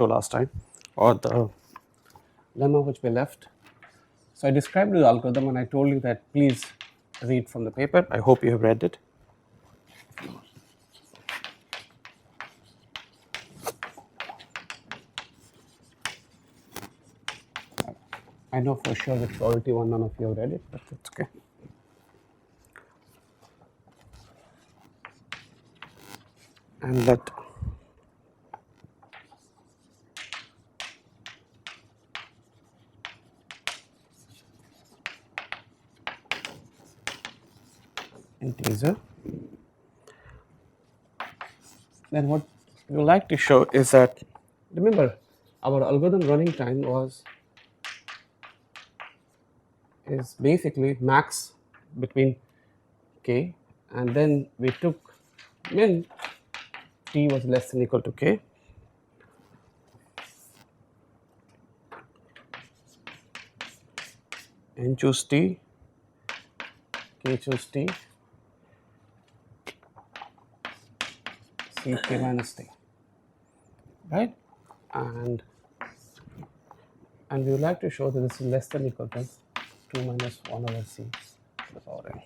last time, or the lemma which we left. So I described the algorithm and I told you that please read from the paper. I hope you have read it. I know for sure with probability 1 none of you have read it, but that's okay. And that integer. Then what we would like to show is that, remember, our algorithm running time is basically max between k, and then we took min t was less than equal to k, n choose t, k choose t, c k minus t, right? And we would like to show that this is less than equal to 2 minus 1 over c to the power n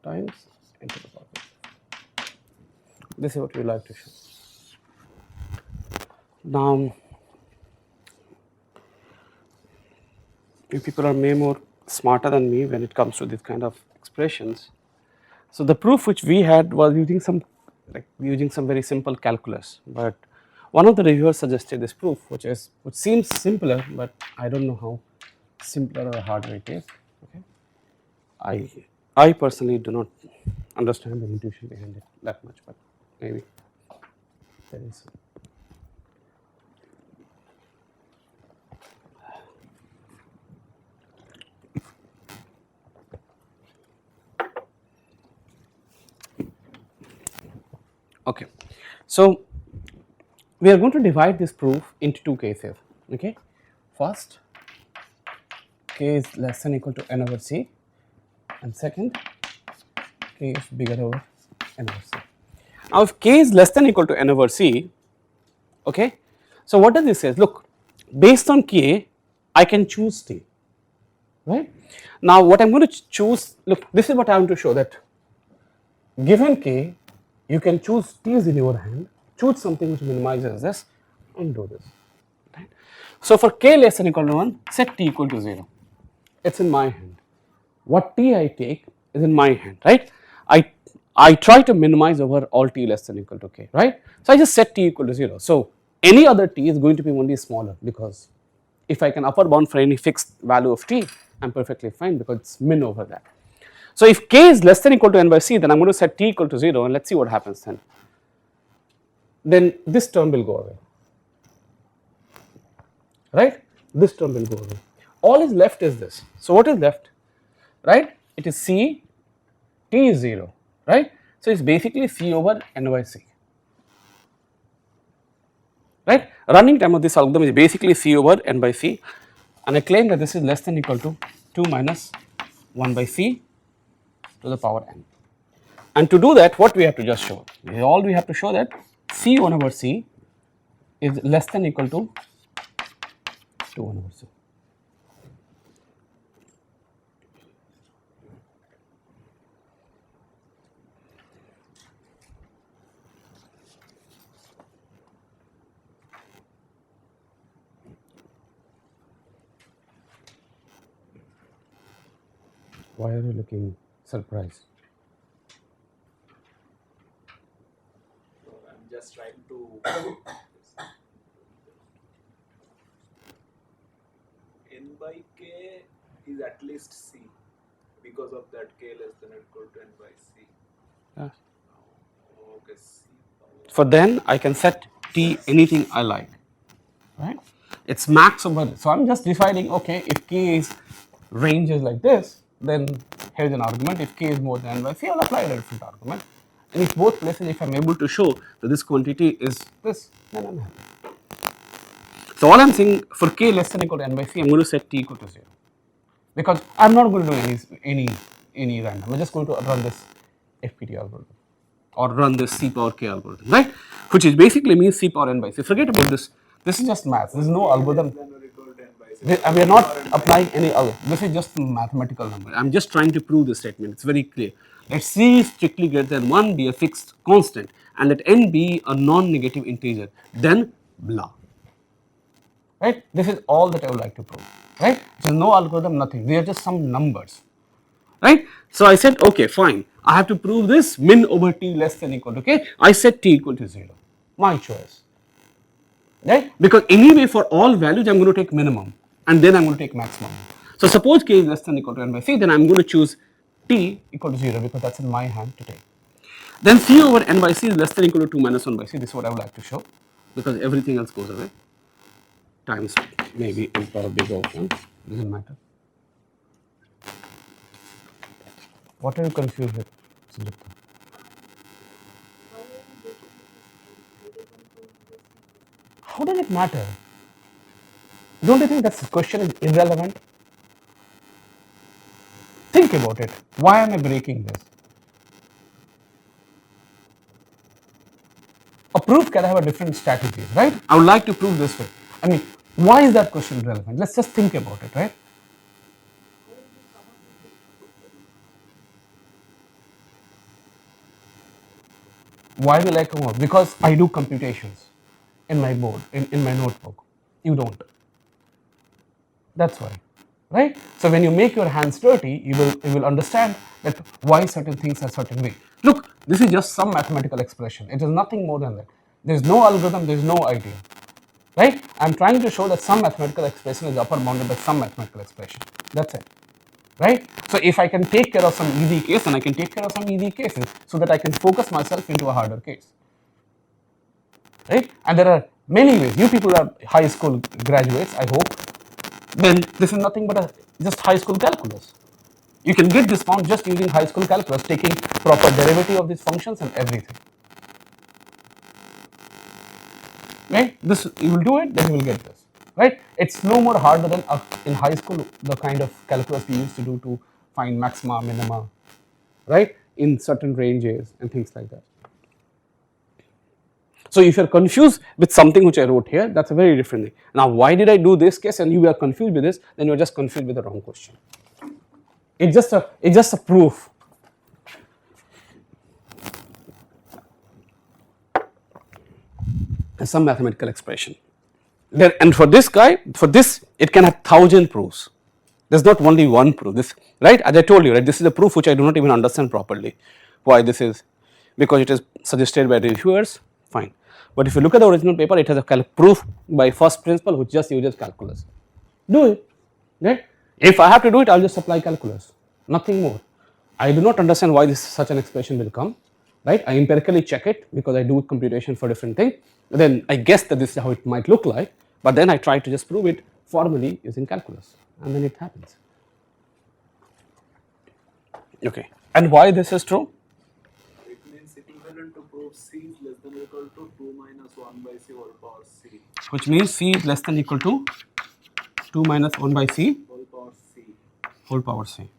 times n to the power n. This is what we would like to show. Now, you people are way more smarter than me when it comes to this kind of expressions. So the proof which we had was using some very simple calculus, but one of the reviewers suggested this proof which seems simpler, but I don't know how simpler or harder it is. Okay, I personally do not understand the intuition behind it that much, but maybe there is. Okay, so we are going to divide this proof into two cases. Okay, first, k is less than equal to n over c, and second, k is bigger over n over c. Now, if k is less than equal to n over c, okay, so what does this say? Look, based on k, I can choose t, right? Now, what I am going to choose, look, this is what I am to show, that given k, you can choose t is in your hand, choose something which minimizes this and do this, right? So, for k less than equal to 1, set t equal to 0, it is in my hand. What t I take is in my hand, right? I try to minimize over all t less than equal to k, right? So I just set t equal to 0. So any other t is going to be only smaller, because if I can upper bound for any fixed value of t, I am perfectly fine because it is min over that. So if k is less than equal to n by c, then I am going to set t equal to 0, and let us see what happens then. Then this term will go away, right? This term will go away. All is left is this. So what is left, right? It is c, t is 0, right? So it's basically c over n by c, right? Running time of this algorithm is basically c over n by c, and I claim that this is less than equal to 2 minus 1 by c to the power n. And to do that, what we have to just show? All we have to show that c 1 over c is less than equal to 2 1 over c. Why are you looking surprised? I'm just trying to n by k is at least c, because of that k less than or equal to n by c. Yes. Okay, c. For then I can set t anything I like, right? It's max over. So I'm just deciding, okay, if k is range is like this, then here's an argument. If k is more than n by c, I'll apply a different argument. And if both places, if I'm able to show that this quantity is this, then I'm happy. So all I'm saying, for k less than or equal to n by c, I'm going to set t equal to 0, because I'm not going to do any random. I'm just going to run this FPT algorithm. or run this C power k algorithm, right? Which is basically means C power n by c. Forget about this. This is just math. There is no algorithm. We are not applying any other. This is just a mathematical number. I'm just trying to prove this statement. It's very clear. Let C is strictly greater than 1 be a fixed constant and let n be a non-negative integer. Then blah. Right? This is all that I would like to prove. Right? There is no algorithm, nothing. They are just some numbers. Right? So I said, okay, fine. I have to prove this min over t less than equal to k. I set t equal to 0. My choice. Right? Because anyway, for all values, I'm going to take minimum and then I'm going to take maximum. So suppose k is less than equal to n by c, then I'm going to choose t equal to 0 because that's in my hand to take. Then c over n by c is less than equal to 2 minus 1 by c. This is what I would like to show because everything else goes away. Times maybe in power big O, doesn't matter. What are you confused with, Sujata? How does it matter? Don't you think that question is irrelevant? Think about it. Why am I breaking this? A proof can have a different strategy, right? I would like to prove this way. I mean, why is that question relevant? Let's just think about it, right? Why will I come up? Because I do computations in my board, in my notebook. You don't. That's why, right? So when you make your hands dirty, you will understand that why certain things are certain way. Look, this is just some mathematical expression. It is nothing more than that. There is no algorithm. There is no idea, right? I'm trying to show that some mathematical expression is upper bounded by some mathematical expression. That's it, right? So if I can take care of some easy case, then I can take care of some easy cases so that I can focus myself into a harder case, right? And there are many ways. You people are high school graduates, I hope. Then this is nothing but just high school calculus. You can get this form just using high school calculus, taking proper derivative of these functions and everything. Right? This you will do it, then you will get this. Right? It's no more harder than in high school the kind of calculus we used to do to find maxima, minima, right? In certain ranges and things like that. So if you're confused with something which I wrote here, that's a very different thing. Now, why did I do this case and you are confused with this? Then you're just confused with the wrong question. It's just a proof. Some mathematical expression. Then, and for this guy, for this, it can have 1,000 proofs. There's not only one proof. This, right? As I told you, right? This is a proof which I do not even understand properly. Why this is? Because it is suggested by reviewers. Fine. But if you look at the original paper, it has a proof by first principle which just uses calculus. Do it, right? If I have to do it, I'll just apply calculus, nothing more. I do not understand why this such an expression will come, right? I empirically check it because I do computation for different things. Then I guess that this is how it might look like, but then I try to just prove it formally using calculus, and then it happens. Okay, and why this is true? It means equivalent to prove C is less than or equal to 2 minus 1 by C whole power C. Which means C is less than or equal to 2 minus 1 by C Whole power C. whole power C.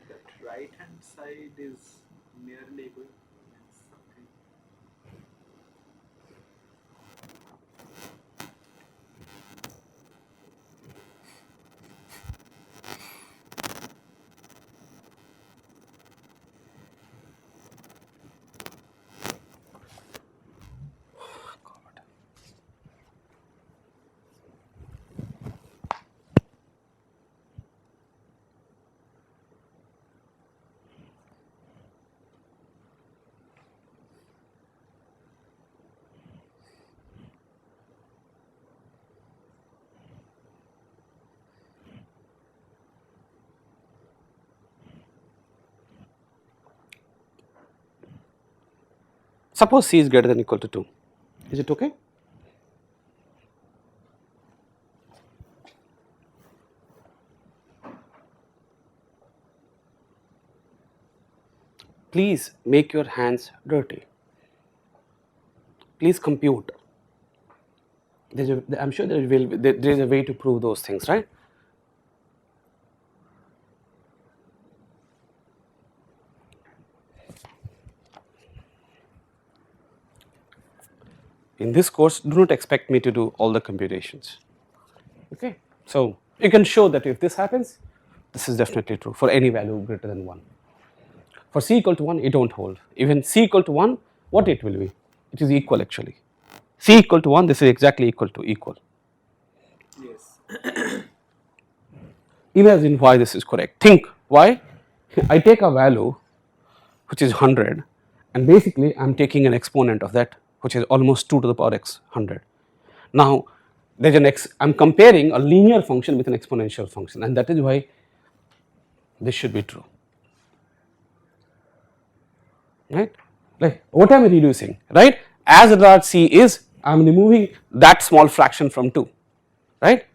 That right hand side is nearly equal. Something. Suppose C is greater than or equal to 2. Is it okay? Please make your hands dirty. Please compute. I'm sure there is a way to prove those things, right? In this course, do not expect me to do all the computations. Okay, so you can show that if this happens, this is definitely true for any value greater than 1. For c equal to 1, it won't hold. Even c equal to 1, what it will be? It is equal actually. C equal to 1, this is exactly equal to equal. Yes. Imagine why this is correct. Think why? I take a value which is 100 and basically I am taking an exponent of that which is almost 2 to the power x 100. Now there is an I am comparing a linear function with an exponential function, and that is why this should be true, right? Like what I am reducing, right? As regards c is, I am removing that small fraction from 2, right?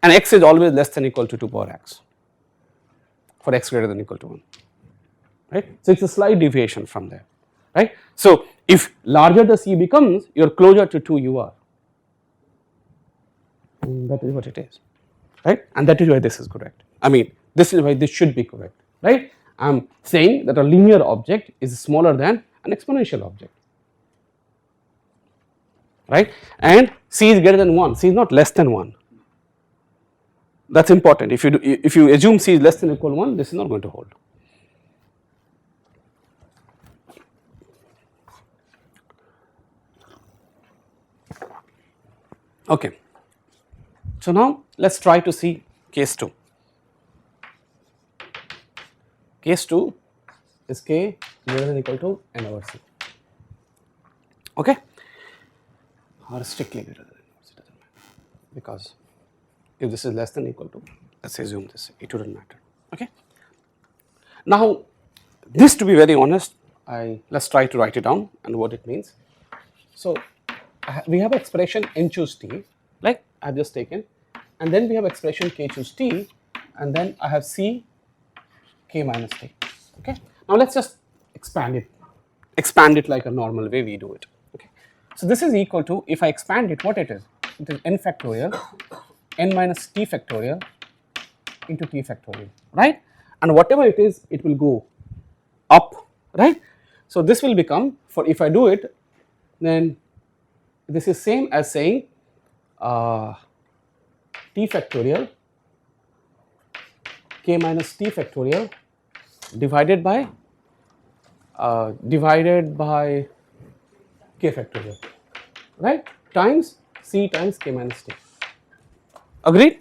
And x is always less than or equal to 2 power x for x greater than or equal to 1, right? So it is a slight deviation from there, right? So if larger the c becomes, you are closer to 2 you are, and that is what it is, right? And that is why this is correct. I mean, this is why this should be correct, right? I am saying that a linear object is smaller than an exponential object, right? And c is greater than 1, c is not less than 1. That is important. If you assume c is less than or equal to 1, this is not going to hold. Okay. So now let us try to see case 2. Case 2 is k greater than or equal to n over c, okay, or strictly greater than n over c, does not matter, because if this is less than or equal to, let us assume this, it would not matter, okay. Now this, to be very honest, let us try to write it down and what it means. So we have expression n choose t, like I have just taken, and then we have expression k choose t, and then I have c k minus t, okay. Now let us just expand it like a normal way we do it, okay. So this is equal to, if I expand it, what it is n factorial n minus t factorial into t factorial, right, and whatever it is, it will go up, right. So this will become, for if I do it, then this is same as saying t factorial k minus t factorial divided by k factorial, right, times c times k minus t. Agreed,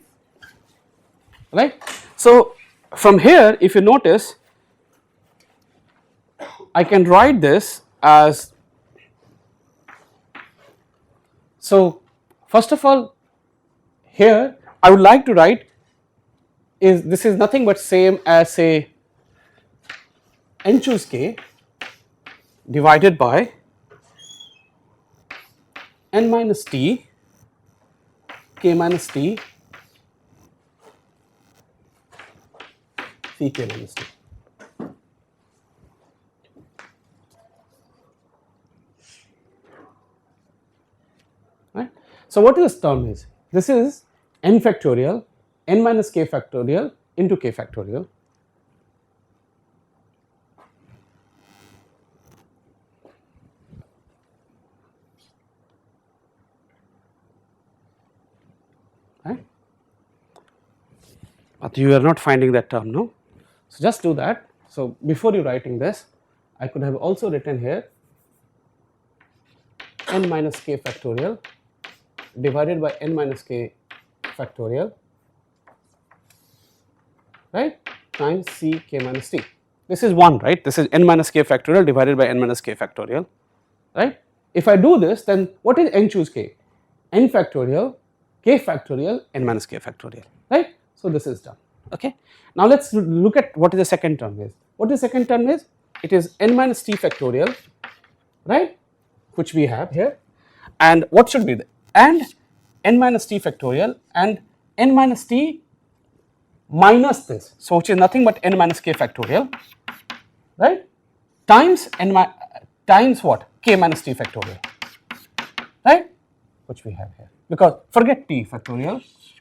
right? So from here, if you notice, I can write this as, so first of all, here I would like to write is, this is nothing but same as say n choose k divided by n minus t k minus t c k minus t. Right. So what this term is? This is n factorial n minus k factorial into k factorial, right, but you are not finding that term, no? So just do that. So before you writing this, I could have also written here n minus k factorial divided by n minus k factorial, right, times c k minus t. This is 1, right, this is n minus k factorial divided by n minus k factorial, right. If I do this, then what is n choose k? N factorial k factorial n minus k factorial, right. So this is done, okay. Now let us look at what is the second term is. What the second term is? It is n minus t factorial, right, which we have here, and what should be the, and n minus t factorial and n minus t minus this, so which is nothing but n minus k factorial, right, times times what, k minus t factorial, right, which we have here. because forget t factorial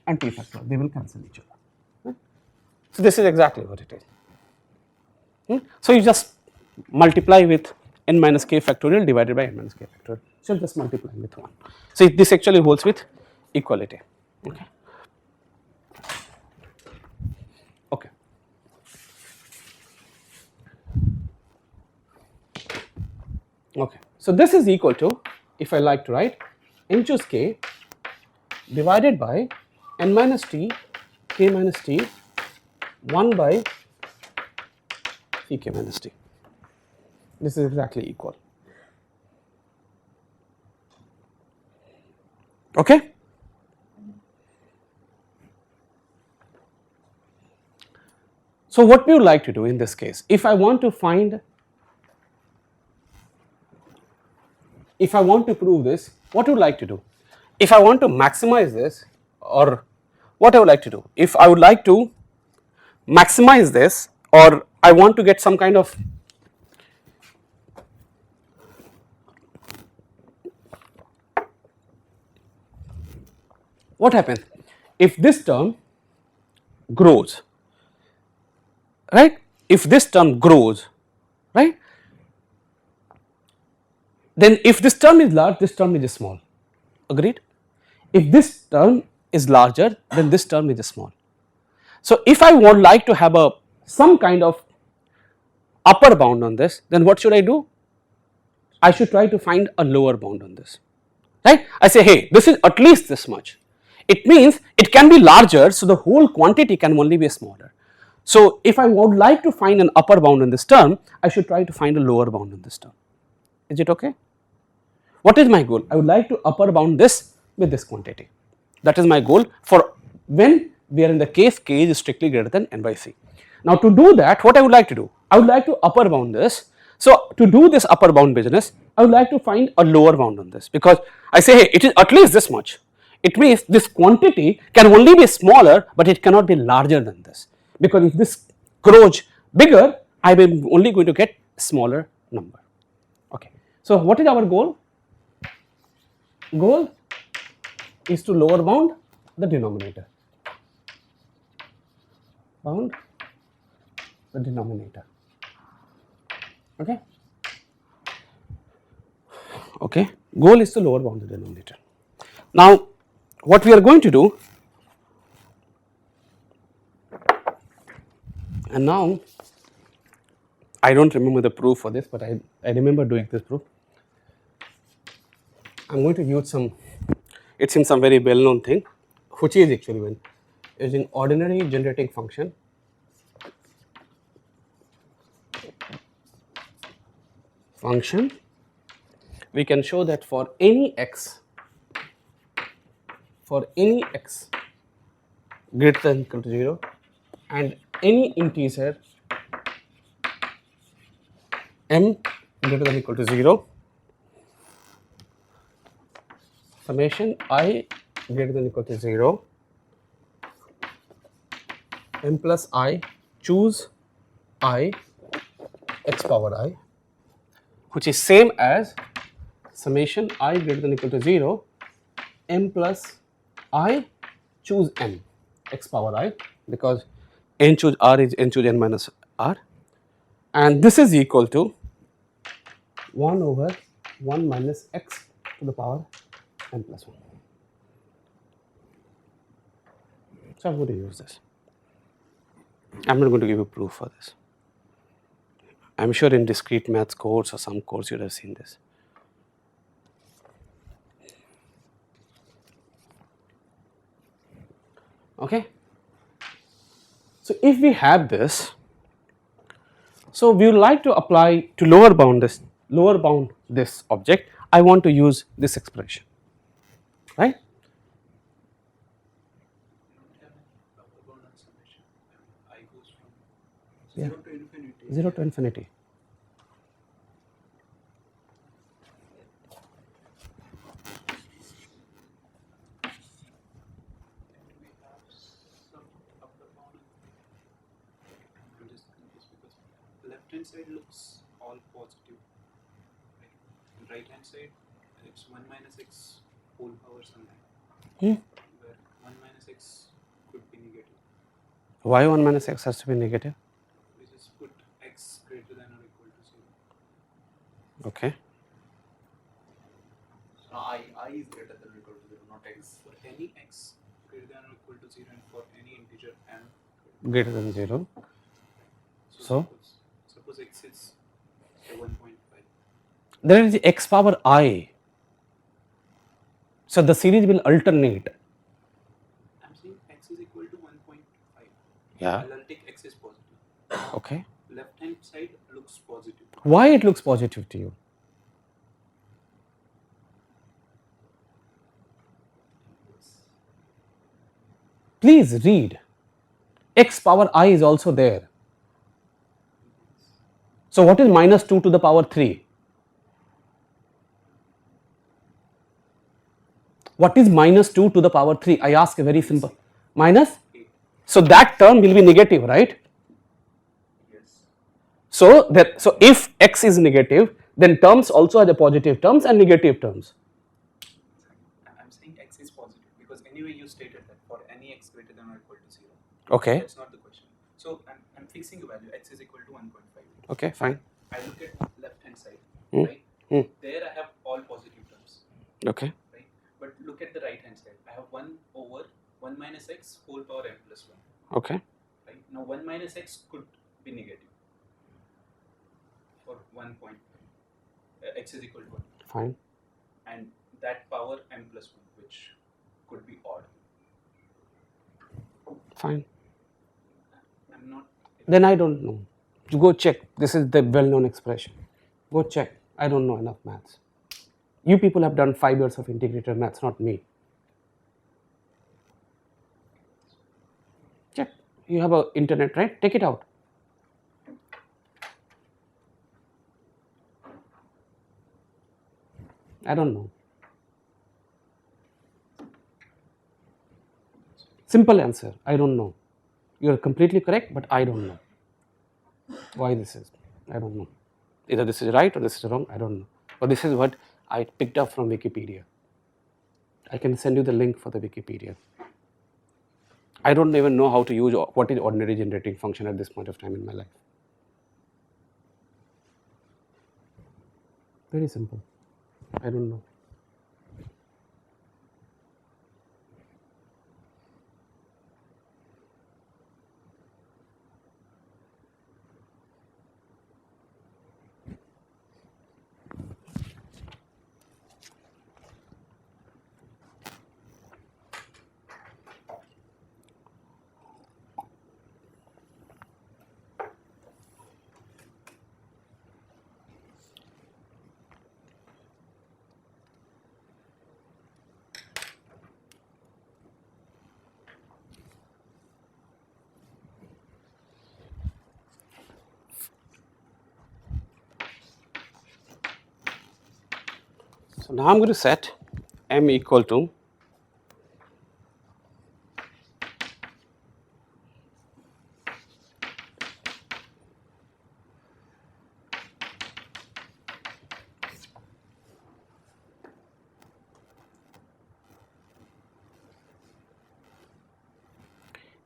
and t factorial, they will cancel each other. Right? So this is exactly what it is. So you just multiply with n minus k factorial divided by n minus k factorial. So just multiply with 1. So this actually holds with equality. Okay. Okay. Okay. So this is equal to, if I like to write, n choose k divided by n minus t k minus t 1 by ck minus t. This is exactly equal. Okay. So what we would like to do in this case, if I want to prove this, what would like to do? If I want to maximize this, or what I would like to do, if I would like to maximize this, or I want to get some kind of what happens if this term grows, right? If this term grows, right? Then if this term is large, this term is small. Agreed? If this term is larger, then this term is small. So if I would like to have some kind of upper bound on this, then what should I do? I should try to find a lower bound on this, right? I say, hey, this is at least this much. It means it can be larger, so the whole quantity can only be smaller. So if I would like to find an upper bound on this term, I should try to find a lower bound on this term. Is it okay? What is my goal? I would like to upper bound this with this quantity. That is my goal for when we are in the case k is strictly greater than n by c. Now to do that, what I would like to do? I would like to upper bound this. So to do this upper bound business, I would like to find a lower bound on this, because I say, hey, it is at least this much. It means this quantity can only be smaller, but it cannot be larger than this, because if this grows bigger, I am only going to get smaller number. Okay. So what is our goal? Goal is to lower bound the denominator, bound the denominator. Okay. Okay. Goal is to lower bound the denominator. Now, what we are going to do, and now I don't remember the proof for this, but I remember doing this proof. I'm going to use some, it seems some very well known thing, which is actually when using ordinary generating function we can show that for any x greater than or equal to 0 and any integer m greater than or equal to 0, summation I greater than or equal to 0, m plus I choose I x power I, which is same as summation I greater than or equal to 0, m plus I choose n x power I, because n choose r is n choose n minus r, and this is equal to 1 over 1 minus x to the power n plus 1. So I'm going to use this. I'm not going to give you proof for this. I'm sure in discrete maths course or some course you would have seen this. Okay. So if we have this, so we would like to apply to lower bound this object, I want to use this expression, right? Yeah. 0 to infinity. 0 to infinity. We have some upper bound. I'm just confused because left hand side looks all positive. Right hand side it's 1 minus x whole power something. Hmm? where 1 minus x could be negative. Why 1 minus x has to be negative? We just put x greater than or equal to 0. Okay. So I is greater than or equal to 0, not x. For any x greater than or equal to 0 and for any integer m Greater than 0. So? suppose x is say 1.5. There is x power I. So the series will alternate. I'm saying x is equal to 1.5. Yeah. I'll take x is positive. Okay. Left hand side looks positive. Why it looks positive to you? Please read. X power I is also there. So what is minus 2 to the power 3? What is minus 2 to the power 3? I ask a very simple. Minus? 8. So that term will be negative, right? Yes. So if x is negative, then terms also have the positive terms and negative terms. I'm saying x is positive because anyway you stated that for any x greater than or equal to 0. Okay. That's not the question. So I'm fixing a value x is equal to 1.5. Okay, fine. I look at left hand side, Hmm. right? Hmm. There I have all positive terms, Okay. right? But look at the right hand side. I have 1 over 1 minus x whole power m plus 1. Okay. Right? Now 1 minus x could be negative for 1 point. X is equal to 1. Fine. And that power m plus 1, which could be odd. Fine. I'm not. Then I don't know. You go check. This is the well-known expression. Go check. I don't know enough maths. You people have done 5 years of integrated maths, not me. Check. You have a internet, right? Take it out. I don't know. Simple answer. I don't know. You are completely correct, but I don't know. Why this is? I don't know. Either this is right or this is wrong. I don't know. But this is what I picked up from Wikipedia. I can send you the link for the Wikipedia. I don't even know how to use what is ordinary generating function at this point of time in my life. Very simple. I don't know. So now I'm going to set m equal to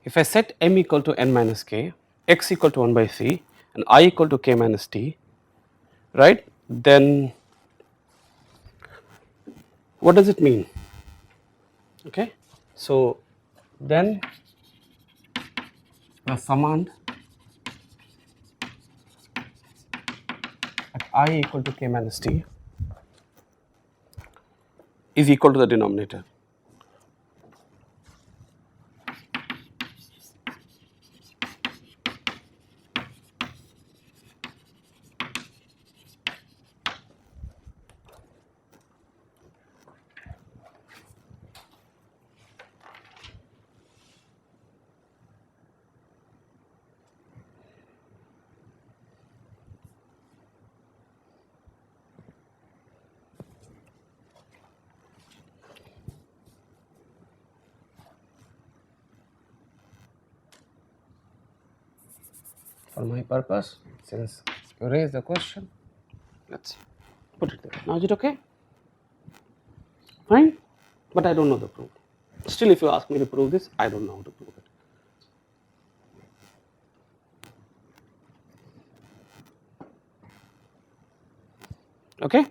if I set m equal to n minus k, x equal to 1 by c, and I equal to k minus t, right? Then what does it mean? Okay, so then the summand at I equal to k minus t is equal to the denominator. For my purpose, since you raised the question, let's put it there. Now is it okay? Fine, but I don't know the proof. Still, if you ask me to prove this, I don't know how to prove it. Okay,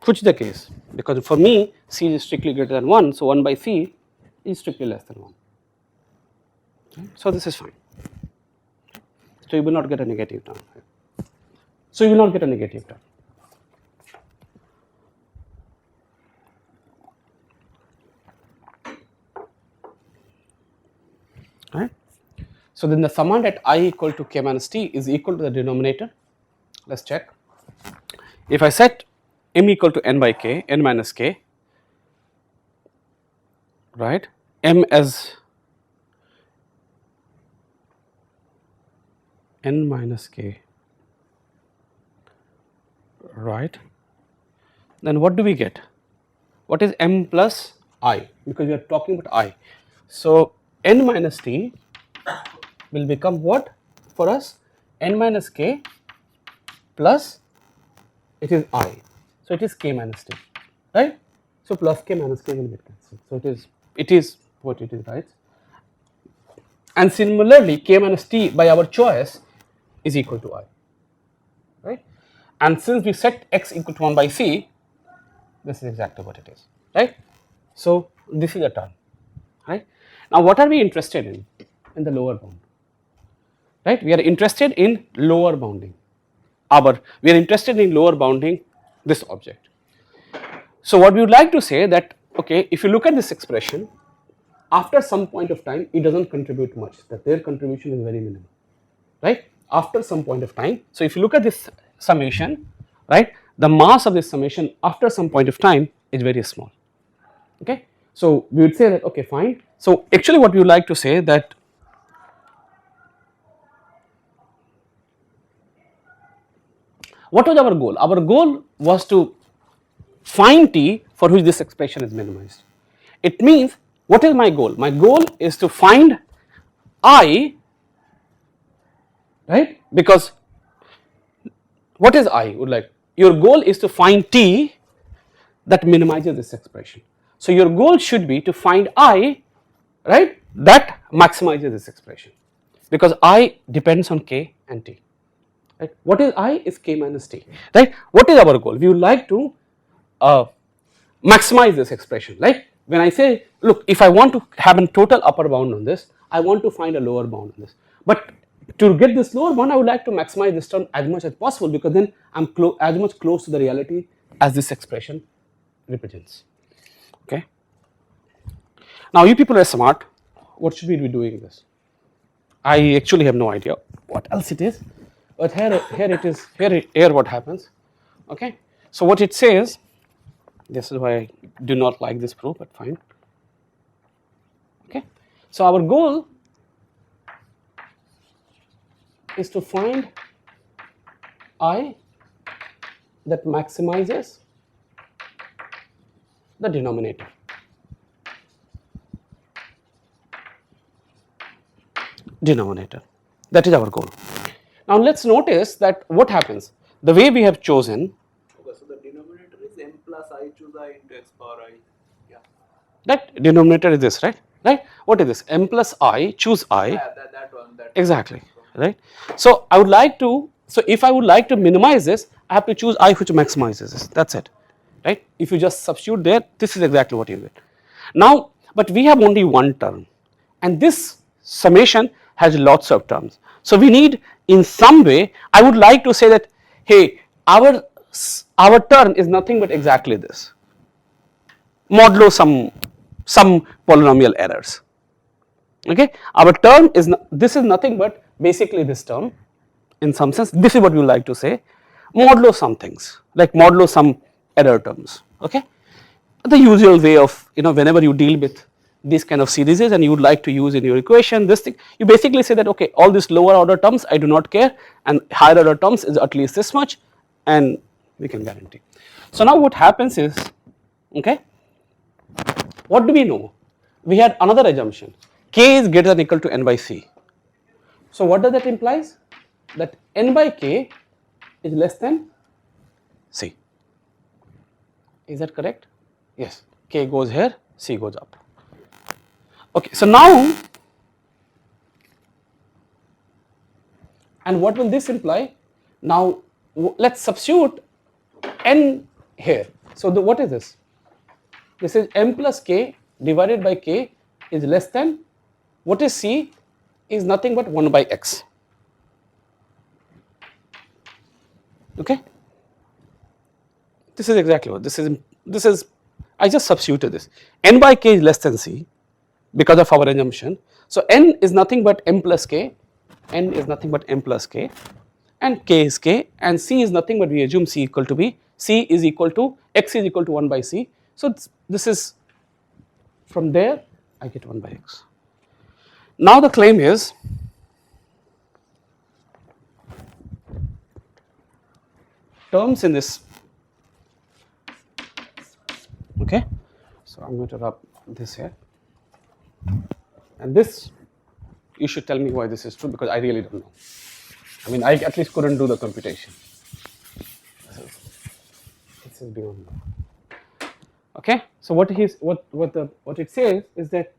which is the case, because for me C is strictly greater than 1, so 1 by C is strictly less than 1. Okay. So this is fine. So you will not get a negative term. So you will not get a negative term. Right. So then the summand at I equal to k minus t is equal to the denominator. Let's check. If I set m equal to n by k, n minus k, right, m as n minus k, right, then what do we get? What is m plus I? Because we are talking about I. So n minus t will become what for us? N minus k plus it is I. So it is k minus t, right? So plus k minus k will get cancelled. So it is what it is, right? And similarly, k minus t by our choice is equal to I, right? And since we set x equal to 1 by c, this is exactly what it is, right? So this is a term, right? Now what are we interested in? In the lower bound, right? We are interested in lower bounding. We are interested in lower bounding this object. So what we would like to say that, okay, if you look at this expression, after some point of time it does not contribute much, that their contribution is very minimal, right, after some point of time. So if you look at this summation, right, the mass of this summation after some point of time is very small, okay. So we would say that, okay, fine. So actually what we would like to say that what was our goal? Our goal was to find t for which this expression is minimized. It means, what is my goal? My goal is to find I, right, because what is I would like, your goal is to find t that minimizes this expression. So your goal should be to find I, right, that maximizes this expression, because I depends on k and t, right. What is I is k minus t, right. What is our goal? We would like to maximize this expression, right. When I say, look, if I want to have a total upper bound on this, I want to find a lower bound on this, but to get this lower bound I would like to maximize this term as much as possible, because then I am as much close to the reality as this expression represents, okay. Now you people are smart, what should we be doing this? I actually have no idea what else it is, but here it is, here what happens, okay. So what it says, this is why I do not like this proof, but fine, okay. So our goal is to find I that maximizes the denominator. That is our goal. Now let's notice that what happens, the way we have chosen. Okay, so the denominator is m plus I choose I into x power I. Yeah. That denominator is this, right? Right? What is this? M plus I, choose I. Yeah, that one. That Exactly, right? So I would like to, so if I would like to minimize this, I have to choose I which maximizes this, that's it, right? If you just substitute there, this is exactly what you get. Now, but we have only one term, and this summation has lots of terms. So we need, in some way, I would like to say that, hey, our term is nothing but exactly this, modulo some polynomial errors, okay. Our term is, this is nothing but basically this term, in some sense this is what we like to say, modulo some things, like modulo some error terms, okay. The usual way of, whenever you deal with these kind of series and you would like to use in your equation this thing, you basically say that, okay, all these lower order terms I do not care, and higher order terms is at least this much, and we can guarantee. So now what happens is, okay, what do we know? We had another assumption, k is greater than or equal to n by c. So what does that implies? That n by k is less than c. Is that correct? Yes, k goes here, c goes up, Okay, so now, and what will this imply? Now let's substitute n here. So what is this? This is m plus k divided by k is less than, what is c? Is nothing but 1 by x. Okay, this is exactly what this is. I just substituted this. N by k is less than c because of our assumption. So n is nothing but m plus k, n is nothing but m plus k, and k is k, and c is nothing but, we assume c equal to b, c is equal to, x is equal to 1 by c. So this is, from there I get 1 by x. Now the claim is, terms in this, okay, so I'm going to rub this here, and this, you should tell me why this is true, because I really don't know. I mean, I at least couldn't do the computation. This is beyond me. Okay, so what it says is that,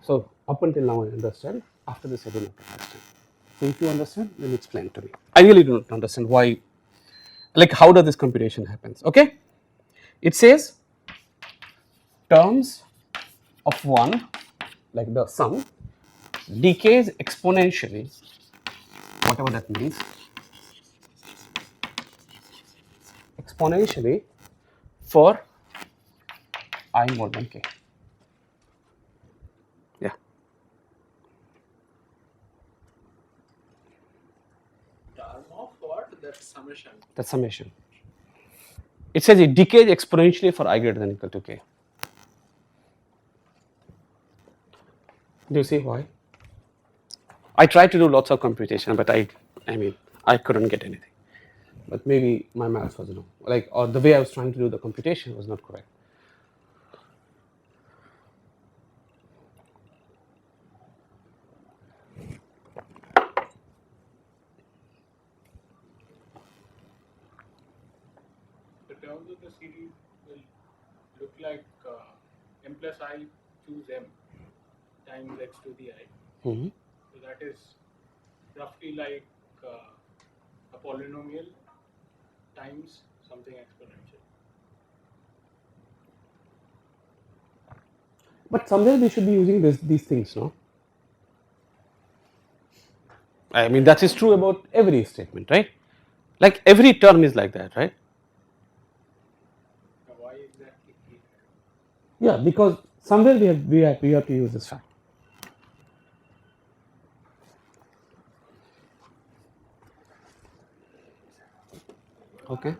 so up until now I understand, after this I do not understand. So if you understand, then explain to me. I really do not understand why, like how does this computation happens. Okay, it says terms of 1, like the sum, decays exponentially, whatever that means, exponentially for I more than k. Yeah. Term of what? That summation. That summation. It says it decays exponentially for I greater than or equal to k. Do you see why? I tried to do lots of computation, but I mean, I couldn't get anything. But maybe my maths was wrong, like, or the way I was trying to do the computation was not correct. The terms of the series will look like m plus I choose m times x to the I. Mm-hmm. So that is roughly like a polynomial times something exponential. But somewhere we should be using these things, no? I mean, that is true about every statement, right? Like every term is like that, right? Now why exactly k? Yeah, because somewhere we have to use this fact. Okay.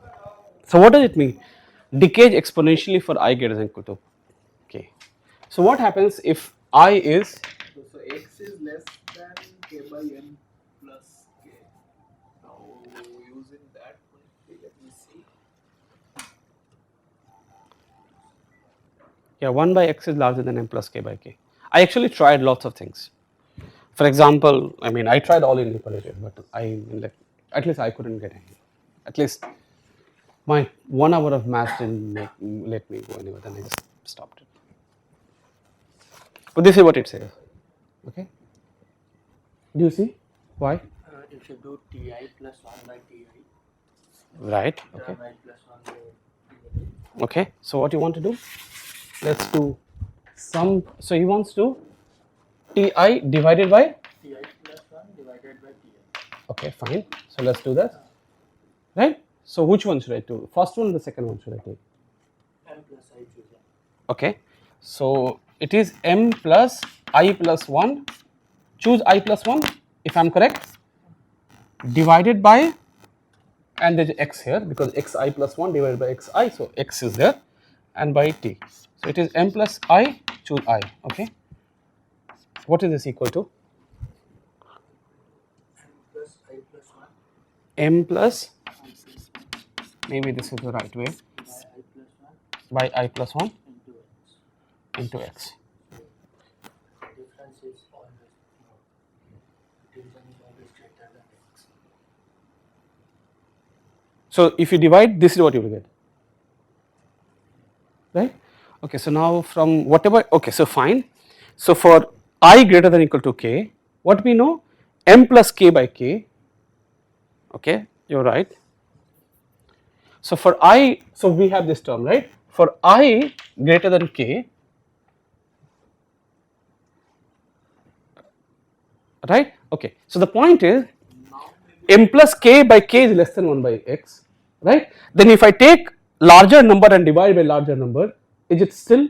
So what does it mean? Decays exponentially for I greater than or equal to k. So what happens if I is, So x is less than k by n plus k. Now using that, let me see. yeah, 1 by x is larger than m plus k by k. I actually tried lots of things. For example, I mean, I tried all inequalities, but at least I couldn't get any. At least my 1 hour of math didn't let me go anywhere, then I just stopped it. But this is what it says. Okay. Do you see why? If you do ti plus 1 by ti, Right. Okay. term I plus 1 by ti. Okay. So what you want to do? Let's do some. So he wants to ti divided by. Ti plus 1 divided by ti. Okay, fine. So let's do that. Right. So which one should I do? First one or the second one should I take? M plus I choose m. Okay. So it is m plus I plus 1. Choose I plus 1 if I am correct. Divided by, and there is x here because xi plus 1 divided by xi, so x is there, and by t. So it is m plus I, choose I. Okay. What is this equal to? M plus I plus 1 M plus, maybe this is the right way, by I plus 1 by I plus 1 into x. into x. So difference is always division is always greater than x. So if you divide, this is what you will get, right? Okay, so now from whatever, okay, so fine. So for I greater than equal to k, what we know, m plus k by k, okay, you are right. So for I, so we have this term, right, for I greater than k, right, okay. So the point is Now maybe m plus k by k is less than 1 by x, right. Then if I take larger number and divide by larger number, is it still,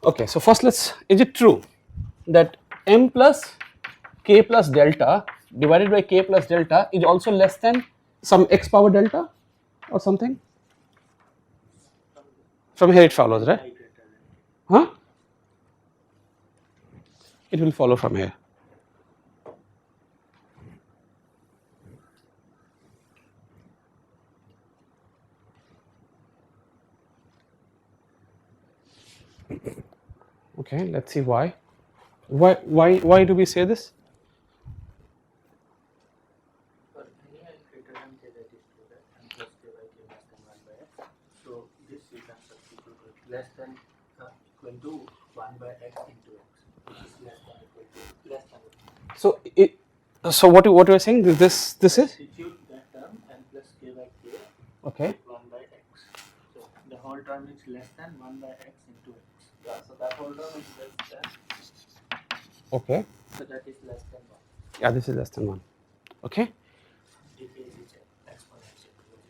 okay, so first let's, is it true that m plus k plus delta divided by k plus delta is also less than some x power delta or something? From here it follows, right? I greater than Huh? It will follow from here. Okay, let's see why. Why do we say this? for any I greater than k, that is true, that m plus k by k less than 1 by x. So this you can substitute with less than equal to 1 by x into x, which is less than equal to less than. So it, so what you are saying, this is Substitute that term m plus k by k okay. with 1 by x. So the whole term is less than 1 by x into x. yeah, so that whole term is less than. Okay, So that is less than 1. yeah, this is less than 1. Okay, Decay is exponential because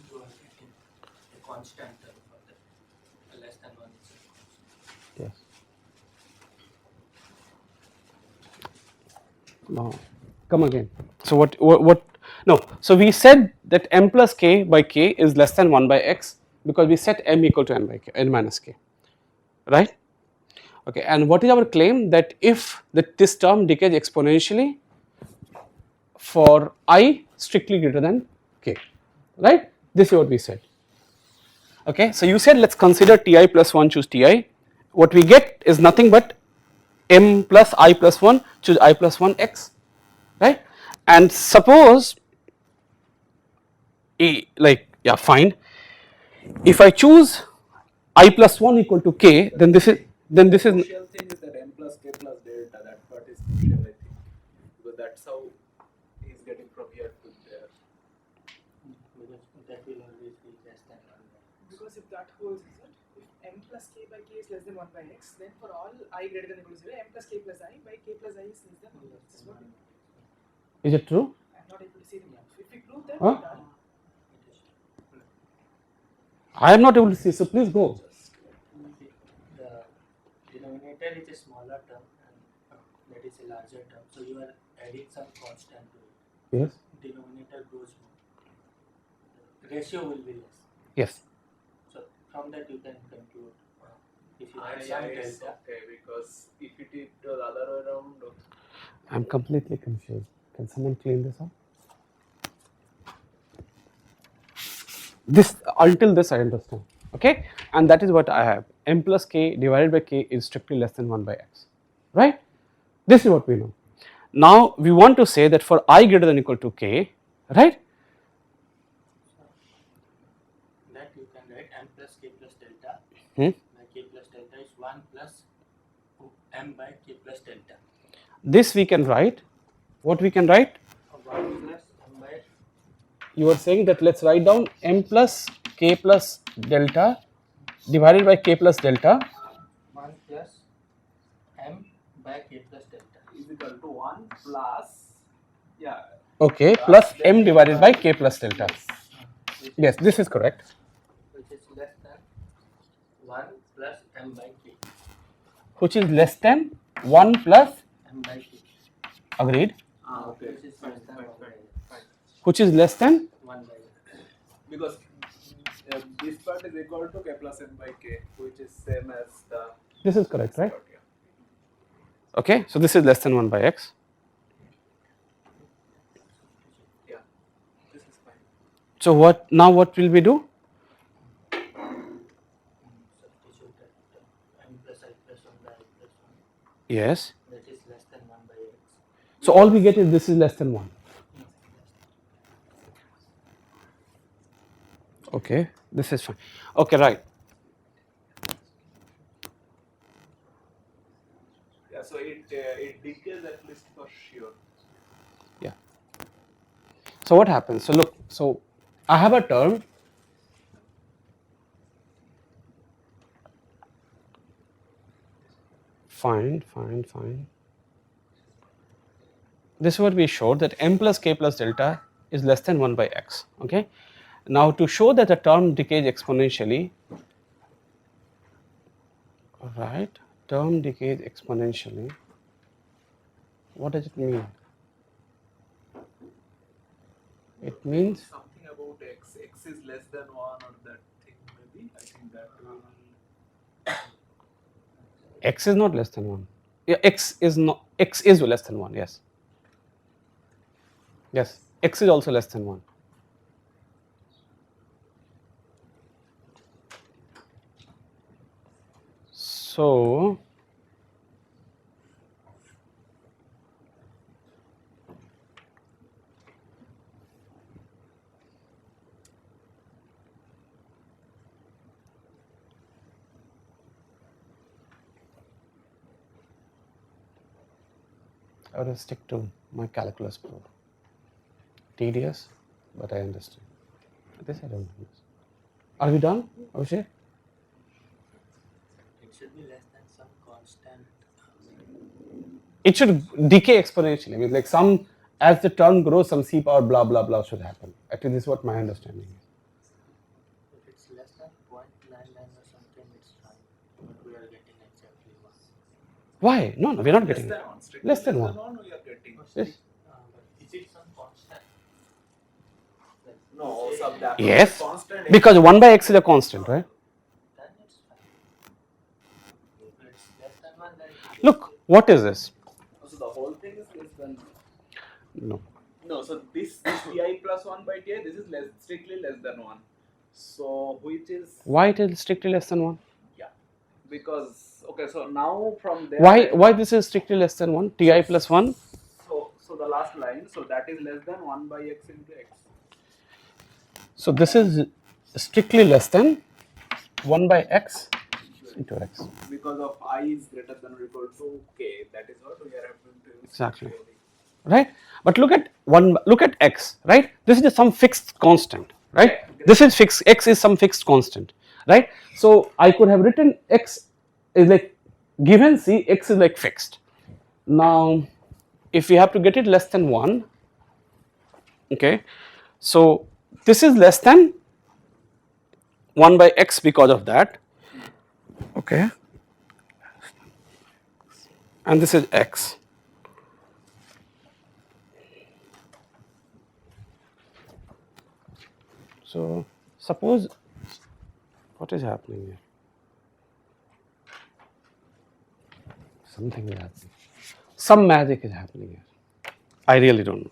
you are getting a constant term for that. Less than 1 is a constant. yes. No, come again. So what no, so we said that m plus k by k is less than 1 by x because we set m equal to n by k, n minus k, right. Okay, and what is our claim, that if this term decays exponentially for I strictly greater than k, right, this is what we said. Okay, so you said let's consider ti plus 1 choose ti, what we get is nothing but m plus I plus 1 choose I plus 1 x, right, and suppose like, yeah, fine, if I choose I plus 1 equal to k, then this is Crucial thing is that m plus k plus delta, that part is crucial, I think, because that's how he's getting from here to there. Because that will always be less than 1 by x. Because if that holds, is it? If m plus k by k is less than 1 by x, then for all I greater than equal to 0, m plus k plus I by k plus I is less than 1. This is what is it true? I'm not able to see the proof. If we prove that, Huh? we're done. It is I am not able to see, so please go. the denominator is a smaller term and that is a larger term. So you are adding some constant to it. Yes, Denominator grows more. The ratio will be less. yes, So from that you can conclude if you Ah, add yeah, some it's delta. okay, because if it is the other way around, I am completely confused. Can someone clean this up? This, until this I understand, okay, and that is what I have, m plus k divided by k is strictly less than 1 by x, right, this is what we know. Now we want to say that for I greater than equal to k, right, That you can write m plus k plus delta Hmm? by k plus delta is 1 plus m by k plus delta. this we can write, what we can write, 1 plus m by you are saying that let's write down m plus k plus delta divided by k plus delta 1 plus m by k plus delta. is equal to 1 plus, yeah, okay plus m divided by k plus delta, yes, this is correct, Which is less than 1 plus m by k. which is less than 1 plus, M by k. agreed, okay, Which is less than 1 by x. which is less than, 1 by x. because this part is equal to k plus m by k, which is same as the this is correct, right, part, yeah. okay, so this is less than 1 by x, Yeah, this is fine. so what, now what will we do, Substitute that m plus I plus 1 by I plus 1. yes, That is less than 1 by x. so all we get is this is less than 1, okay, this is fine, okay, right, Yeah, So what happens? So look, so I have a term fine. This is what we showed, that m plus k plus delta is less than 1 by x. Okay. Now to show that the term decays exponentially, right? Term decays exponentially. What does it mean? It means Something about x. X is less than 1 or that thing maybe. I think that will. x is not less than 1. Yeah, x is less than 1. Yes. Yes, x is also less than 1. So I will stick to my calculus proof. Tedious, but I understand. This I don't understand. Are we done, Abhishek? It should be less than some constant. It should decay exponentially. I mean, like some, as the term grows, some c power blah blah blah should happen. Actually, this is what my understanding is. If it's less than 0.99 or something, it's fine. But we are getting exactly 1. Why? No, we're not getting Less it. than 1. Strictly Less than 1. we are getting. Yes. But is it some constant? No, sub that. Yes, Constant. because 1 by x is a constant, right? Then it's fine. If it's less than 1, then it Look, what is this? So the whole thing is less than. No. No, so this ti plus 1 by ti, this is strictly less than 1. So which is, Why it is strictly less than 1? because, okay, so now from there. Why this is strictly less than 1? Ti plus 1? So the last line, so that is less than 1 by x into x. So this is strictly less than 1 by x into x. Because of I is greater than or equal to k. That is what we are having to use. Exactly. Right? But look at x, right? This is just some fixed constant, right? Yeah. This is fixed, x is some fixed constant, right? So I could have written x is like given c, x is like fixed. Now if we have to get it less than 1, okay, so this is less than 1 by x because of that, okay, and this is x. So suppose, what is happening here? Something is happening. Some magic is happening here. I really don't know.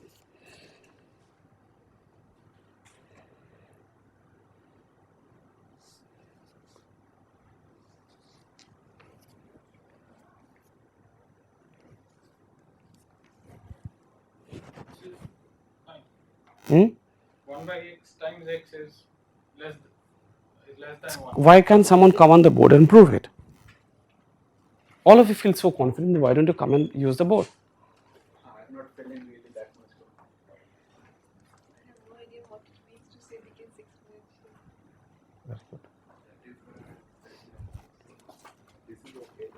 Hmm? 1 by x times x is less than 1. Why can't someone come on the board and prove it? All of you feel so confident, why don't you come and use the board? I'm not feeling really that much. I have no idea what it means to say decays exponentially. That's good. This is okay.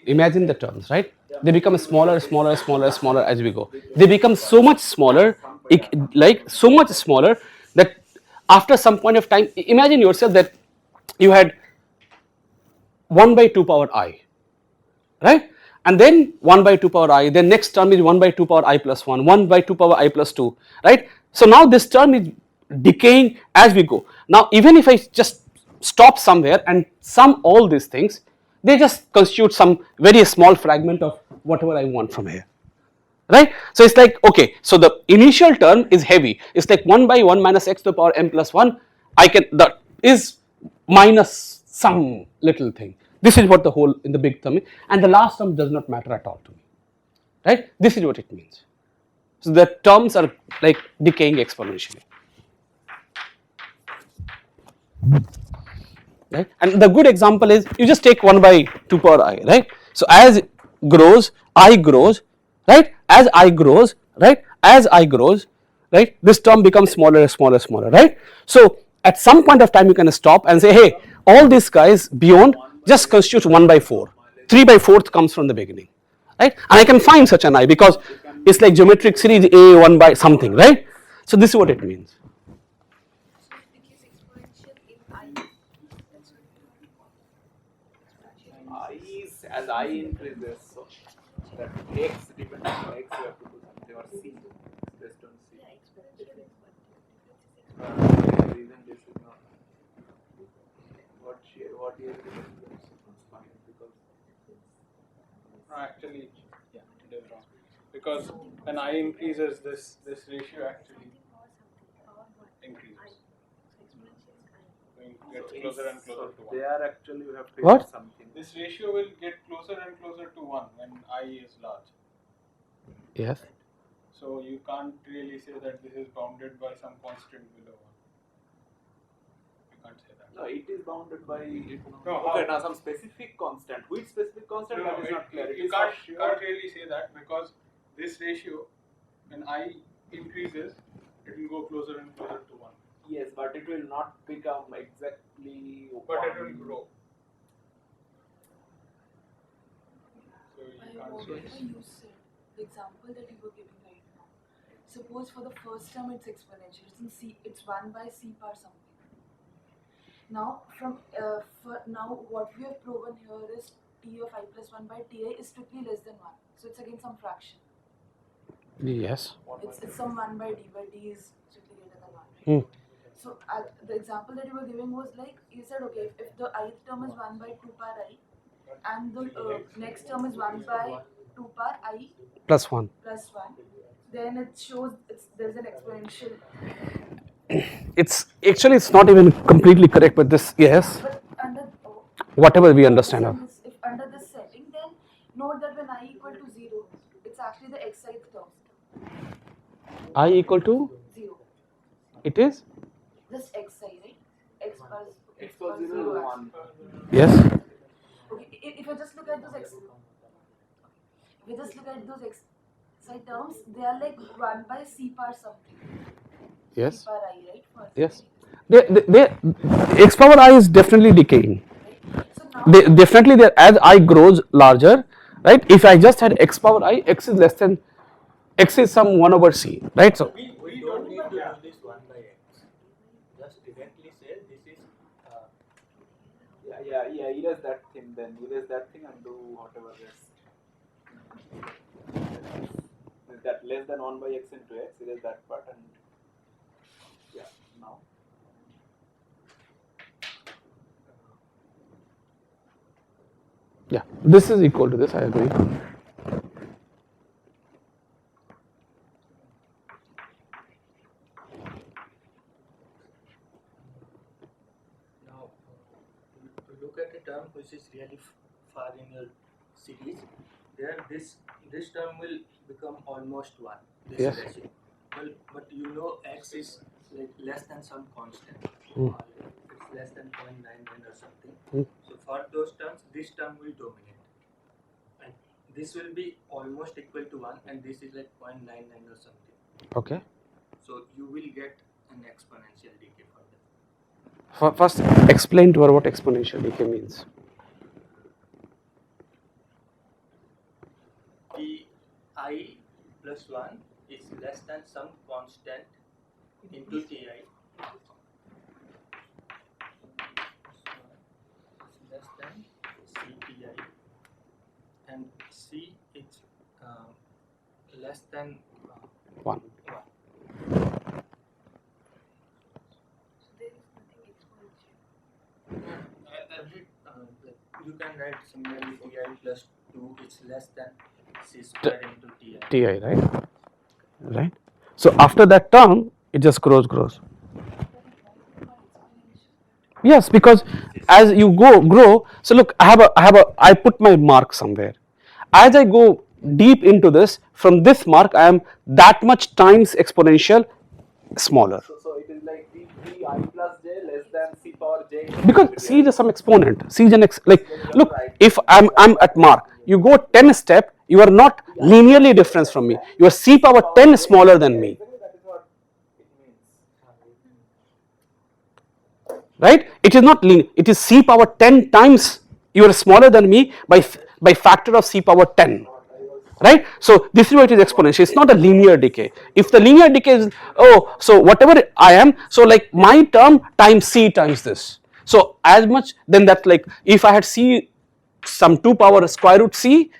Imagine the terms, right? They become smaller as we go. They become so much smaller, like so much smaller that after some point of time, imagine yourself that you had 1 by 2 power I, right? And then 1 by 2 power I, then next term is 1 by 2 power I plus 1, 1 by 2 power I plus 2, right? So now this term is decaying as we go. Now even if I just stop somewhere and sum all these things, they just constitute some very small fragment of whatever I want from here, right? So it's like, okay, so the initial term is heavy, it's like 1 by 1 minus x to the power m plus 1, that is minus some little thing. This is what the whole in the big term is, and the last term does not matter at all to me, right? This is what it means. So the terms are like decaying exponentially, right? And the good example is you just take 1 by 2 power I, right? So as grows, I grows, right? As I grows, right? As I grows, right? This term becomes smaller and smaller, smaller, right? So at some point of time you can stop and say, hey, all these guys beyond just constitute 1 by 4. 3 by 4th comes from the beginning, right? And I can find such an I because it's like geometric series A 1 by something, right? So this is what it means. I is as I increases, so that x depending on x you have to do something or c based on c. Reason this is not what here is fine because No, actually, yeah, it is wrong. Because when I increases, this ratio actually increases. So it gets closer and closer to 1. there actually you have to What? something. This ratio will get closer and closer to 1 when I is large. Yes. So you can't really say that this is bounded by some constant below 1. You can't say that. No, it is bounded by it. No, Okay, how? now some specific constant. Which specific constant No, that no, is not clear. It you is can't, for sure. can't really say that because this ratio, when I increases, it will go closer and closer to 1. Yes, but it will not become exactly. But it one. will grow. So you can't Whatever say. you said, the example that you were giving right now, suppose for the first term it's exponential, it's in C, it's 1 by C power something. Now for now what we have proven here is T of I plus 1 by Ti is strictly less than 1. So it's again some fraction. Yes. It's some 1 by D, where D is strictly greater than 1, right? Hmm. So the example that you were giving was like, you said, okay, if the ith term is 1 by 2 power I, and the next term is 1 by 2 power I Plus 1. plus 1, then it shows there's an exponential. It's actually it's not even completely correct, but this yes. But under Whatever we understand of. if under this setting, then note that when I equal to 0, it's actually the xith term. I equal to 0. it is Just xi, right? X plus X plus 0 0 is 1. yes. Okay, if I just look at those if I just look at those xi terms, they are like 1 by C power something. Yes. C power I, right? For Yes. X power I is definitely decaying. right? So now Definitely there as I grows larger, right? If I just had x power I, x is less than x is some 1 over c, right? So We don't need to do this 1 by x. Just directly say this is Yeah, erase that thing then. Erase that thing and do whatever rest. Is that less than 1 by x into x? Erase that part and yeah, now. yeah, this is equal to this, I agree. now to look at a term which is really far in your series. There this term will become almost 1. This Yes. ratio. Well, but you know x is like less than some constant. Hmm. It's less than 0.99 or something. Hmm. So for those terms, this term will dominate. And this will be almost equal to 1 and this is like 0.99 or something. Okay. So you will get an exponential decay for that. First, explain to her what exponential decay means. Ti plus 1 is less than some constant into Ti. It's less than Cti. And C is less than 1. 1. so there is nothing exponential. Like you can write similarly Ti plus 2 is less than C square into Ti. Ti, right? Right. So after that term, it just grows. Yes, because as you grow. So look, I put my mark somewhere. As I go deep into this, from this mark, I am that much times exponential smaller. So it is like d I plus j less than c power j. Because c is some exponent. C is an look. If I'm at mark, you go 10 step, you are not linearly different from me. You are c power 10 smaller than me. That is what it means. Right? It is not linear. It is c power 10 times you are smaller than me by factor of c power 10. Right? So this is why it is exponential. It's not a linear decay. If the linear decay is, oh, so whatever I am, so like my term times c times this. So as much, then that, like if I had c some 2 power square root c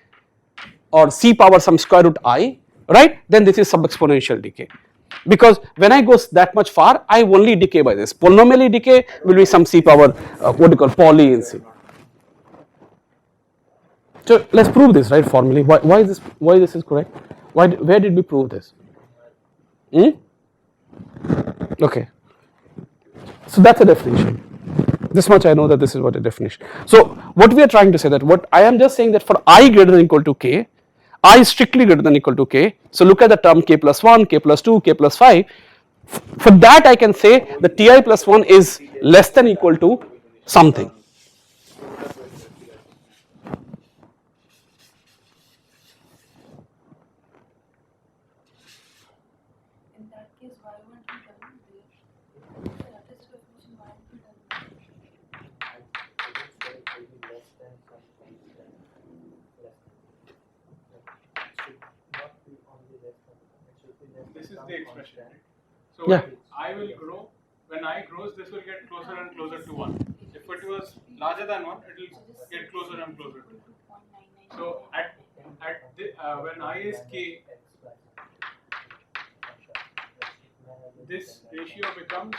or c power some square root I, right, then this is sub exponential decay. Because when I go that much far, I only decay by this. Polynomially decay will be some c power what do you call Pauli in c. So let's prove this, right, formally. Why this is correct? Where did we prove this? Okay. So that's a definition. This much I know that this is what a definition. So what we are trying to say, that what I am just saying, that for I greater than equal to k, I is strictly greater than equal to k. So look at the term k plus 1, k plus 2, k plus 5. For that I can say the ti plus 1 is less than equal to something. In that case, why weren't we done there? That is definition, why aren't we done there? I didn't say it will be less than something, then less than. It should not be only less than, it should be less than. This is some the expression, constant. right? So Yeah. when I will grow, when I grows, this will get closer and closer to 1. If it was larger than 1, it will get closer and closer to 1. So when I is k, this ratio becomes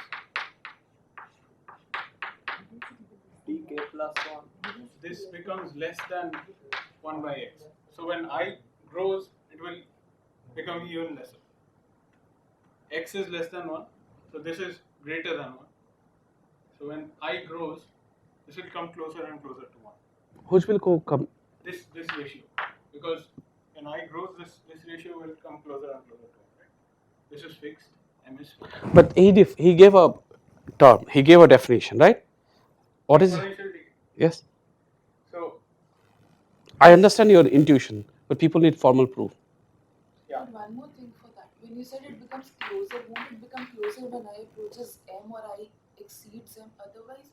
dk plus 1. this becomes less than 1 by x. So when I grows, it will become even lesser. X is less than 1, so this is greater than 1. So when I grows, this will come closer and closer to 1. Which will come? This ratio, because when I grows, this ratio will come closer and closer to 1. Right? This is fixed. M is fixed. But he gave a term, he gave a definition, right? What is it? Exponential decay. Yes, So I understand your intuition, but people need formal proof. yeah, And one more thing for that. When you said it becomes closer, won't it become closer when I approaches m or I exceeds m? Otherwise,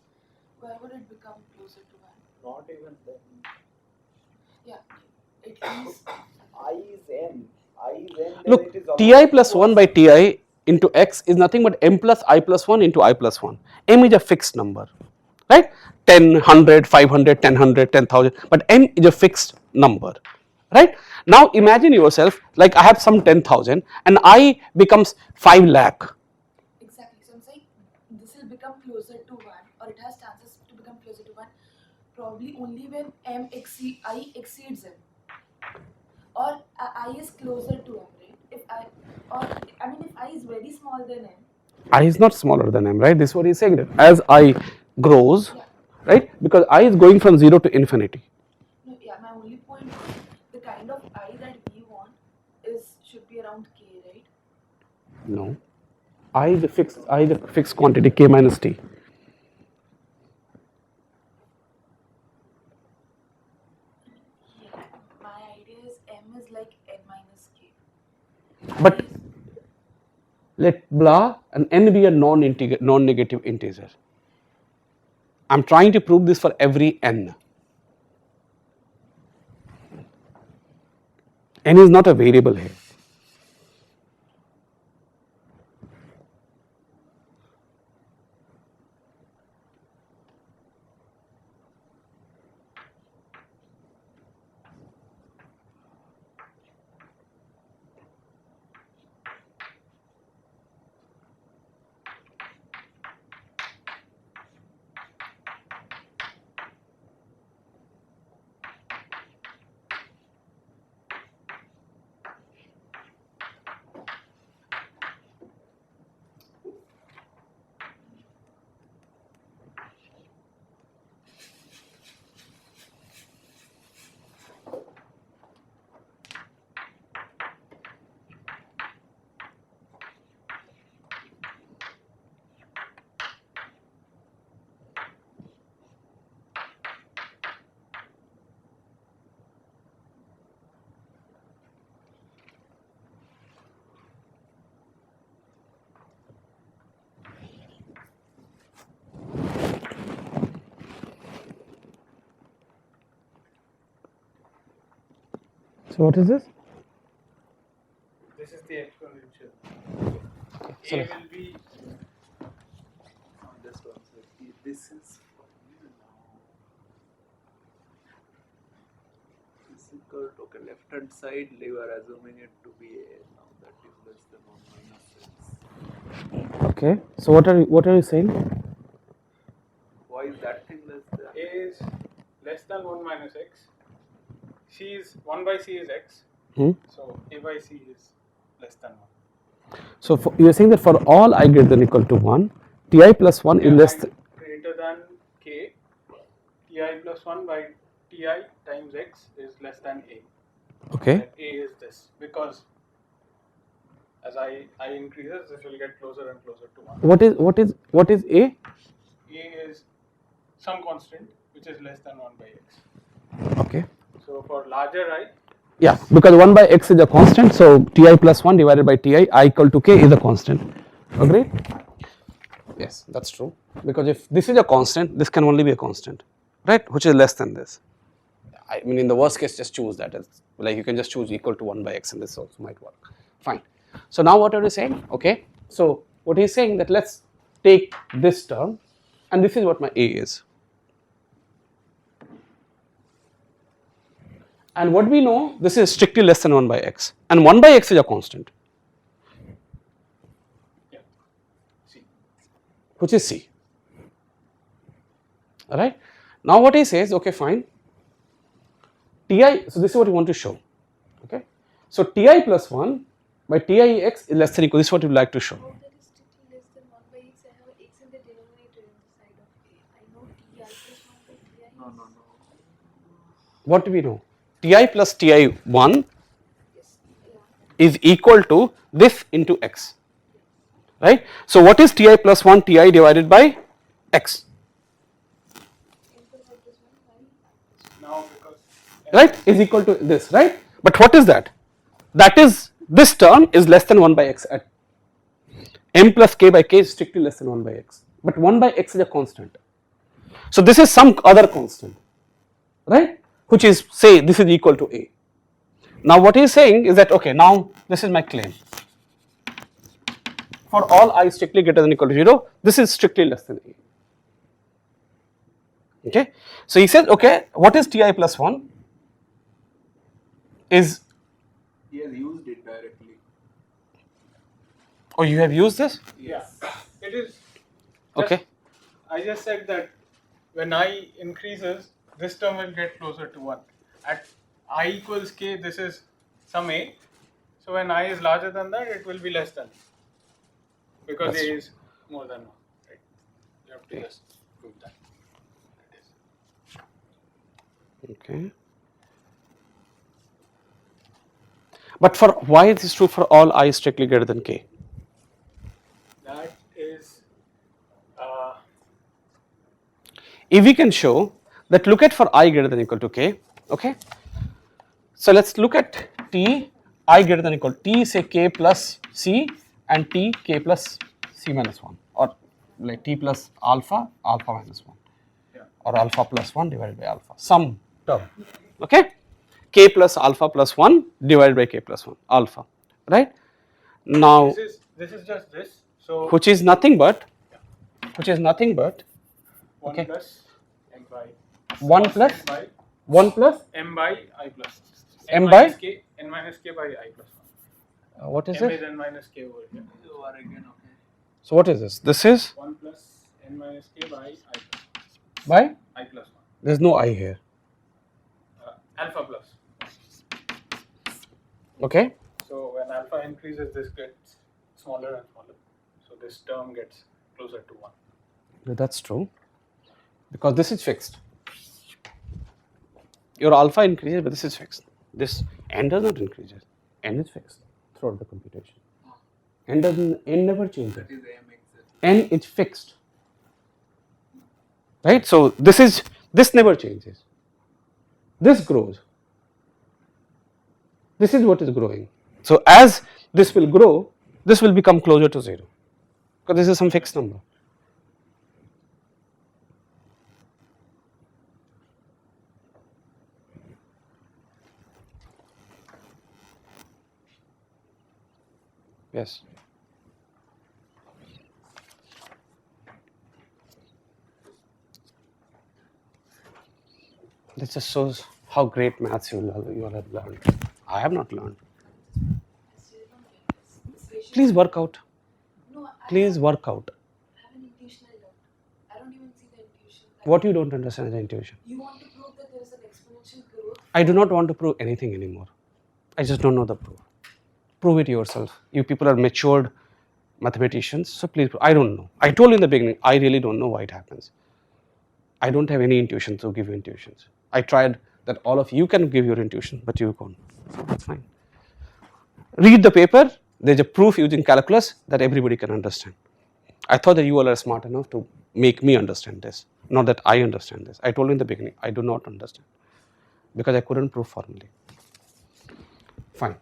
why would it become closer to 1? Not even then. Yeah, at least. I is n. I is n. Then Look, it is ti almost plus 1 by ti into x is nothing but m plus I plus 1 into I plus 1. M is a fixed number, right? 10, 100, 500, 10,000, 10,000, but m is a fixed number, right? Now imagine yourself, like I have some 10,000 and I becomes 5 lakh. Exactly. So I'm saying this will become closer to 1, or it has chances to become closer to 1, probably only when I exceeds m, or I is closer to m, right? If I is very small than m. I is not smaller than m, right? This is what he's saying, that as I grows, Yeah. right? Because I is going from 0 to infinity. No, yeah. My only point is the kind of I that we want should be around k, right? No, I the fixed quantity k minus t. Yeah. My idea is m is like n minus k. But I is- let blah and n be a non-negative integer. I'm trying to prove this for every n. N is not a variable here. So what is this? This is the exponential. So A will be Just one second. This is physical token left hand side. You are assuming it to be a. Now that is less than 1 minus x. okay. So what are you saying? Why is that thing less than? A is less than 1 minus x. C is 1 by c is x. Hmm? So A by c is less than 1. So you are saying that for all I greater than equal to 1, Ti plus 1 is less. Greater than k, Ti plus 1 by Ti times x is less than A. Okay. And A is this because as I increases, this will get closer and closer to 1. What is A? A is some constant which is less than 1 by x. Okay. So for larger I, Yeah, because 1 by x is a constant, so Ti plus 1 divided by Ti, I equal to k is a constant. Agree? Yes, that's true. Because if this is a constant, this can only be a constant, right? Which is less than this. I mean, in the worst case, just choose that. As, like you can just choose equal to 1 by x, and this also might work. Fine. So now what are you saying? Okay. So what he's saying that let's take this term, and this is what my A is. And what we know, this is strictly less than 1 by x, and 1 by x is a constant, C. which is c. Alright. Now what he says, okay fine, Ti, so this is what we want to show, okay. So Ti plus 1 by Tix is less than equal, this is what we would like to show. How that is strictly less than 1 by x? I have a x in the denominator in the side of a. I know Ti plus 1 by Ti. No. What do we know? Ti plus Ti1 Yes. Yeah. is equal to this into x, right. So what is Ti plus 1 Ti divided by x, M plus I plus 1 by Now because right, is equal to this, right. But what is that? That is, this term is less than 1 by x at m plus k by k is strictly less than 1 by x, but 1 by x is a constant. So this is some other constant, right, which is, say, this is equal to a. Now what he is saying is that, okay, now this is my claim. For all I strictly greater than equal to 0, this is strictly less than a. Okay. So he says, okay, what is Ti plus 1 is, He has used it directly. oh, you have used this? Yes. it is. Okay. I just said that when I increases, this term will get closer to 1. At I equals k, this is some a. So when I is larger than that, it will be less than, because That's a true. is more than 1. Right? You have to Okay. just prove that. It is. Okay. But for why is this true for all I strictly greater than k? That is If we can show that, look at for I greater than equal to k, okay. So let's look at t I greater than equal to t, say k plus c, and t k plus c minus 1, or like t plus alpha minus 1, or alpha plus 1 divided by alpha, some term, okay. K plus alpha plus 1 divided by k plus 1 alpha, right. Now this is just this. So which is nothing but 1 okay. plus m by 1 plus m by 1 plus m by I plus M minus by? k, n minus k by I plus 1. what is M it? is n minus k over here. You are again okay. So what is this? This is 1 plus n minus k by I plus by, 1. I plus 1. there is no I here, Alpha plus. okay. So when alpha increases, this gets smaller and smaller. So this term gets closer to 1. That's true, because this is fixed. Your alpha increases, but this is fixed. This n does not increase, n is fixed throughout the computation. N never changes. That is m exactly. N is fixed, right? So this never changes. This grows. This is what is growing. So as this will grow, this will become closer to 0, because this is some fixed number. Yes. This just shows how great maths you all have learned. I have not learned. Still don't get this. Especially Please work out. no, Please work out. I have an intuitional doubt. I don't even see the intuition. What you don't understand is intuition. You want to prove that there is an exponential growth. I do not want to prove anything anymore. I just don't know the proof. Prove it yourself. You people are matured mathematicians, so please. I don't know. I told you in the beginning, I really don't know why it happens. I don't have any intuition to give you intuitions. I tried that all of you can give your intuition, but you can't. So that's fine. Read the paper. There's a proof using calculus that everybody can understand. I thought that you all are smart enough to make me understand this, not that I understand this. I told you in the beginning, I do not understand because I couldn't prove formally. Fine.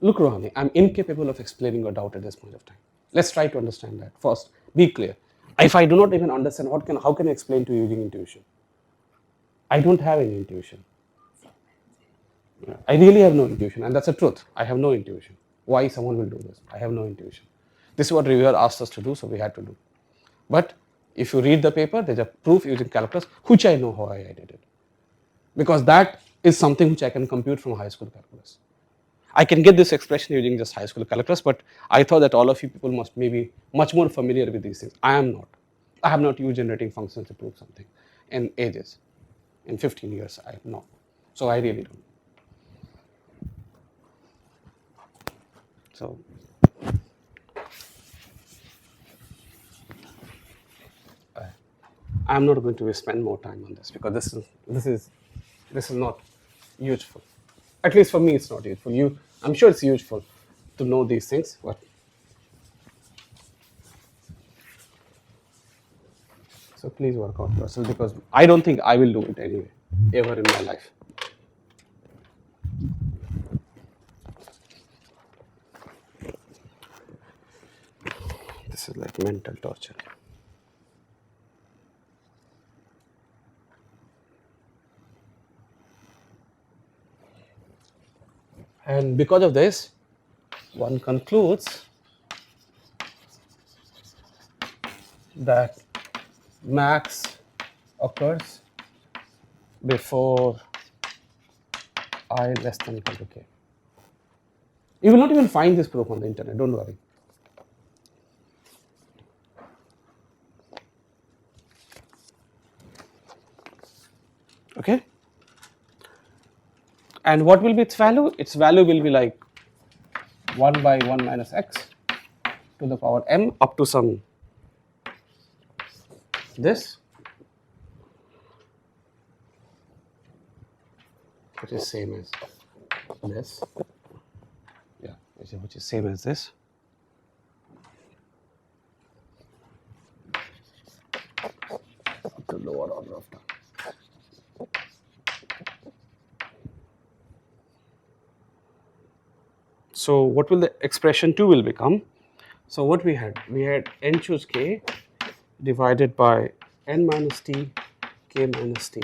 Look, Rohani, I'm incapable of explaining your doubt at this point of time. Let's try to understand that. First, be clear. If I do not even understand, how can I explain to you using intuition? I don't have any intuition. I really have no intuition, and that's the truth. I have no intuition. Why someone will do this? I have no intuition. This is what reviewer asked us to do, so we had to do. But if you read the paper, there's a proof using calculus, which I know how I did it. Because that is something which I can compute from high school calculus. I can get this expression using just high school calculus, but I thought that all of you people must maybe much more familiar with these things. I am not. I have not used generating functions to prove something in ages. In 15 years, I have not. So I really don't. So I am not going to spend more time on this because this is not useful. At least for me, it's not useful. I'm sure it's useful to know these things, but so please work out yourself because I don't think I will do it anyway, ever in my life. This is like mental torture. And because of this, one concludes that max occurs before I less than equal to k. You will not even find this proof on the internet, don't worry. Okay? And what will be its value? Its value will be like 1 by 1 minus x to the power m up to some this, which is same as this, yeah, which is same as this. Up to lower order of time. So what will the expression 2 will become? So what we had n choose k divided by n minus t, k minus t.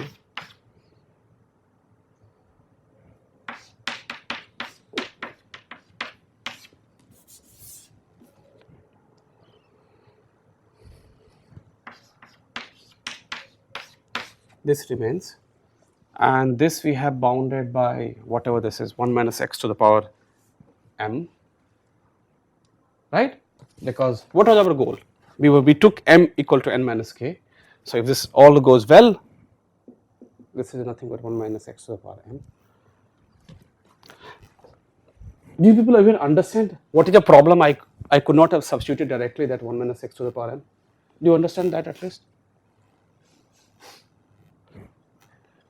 This remains, and this we have bounded by whatever this is, 1 minus x to the power m, right? Because what was our goal? We took m equal to n minus k. So if this all goes well, this is nothing but 1 minus x to the power m. Do you people even understand what is the problem? I could not have substituted directly that 1 minus x to the power m. Do you understand that at least?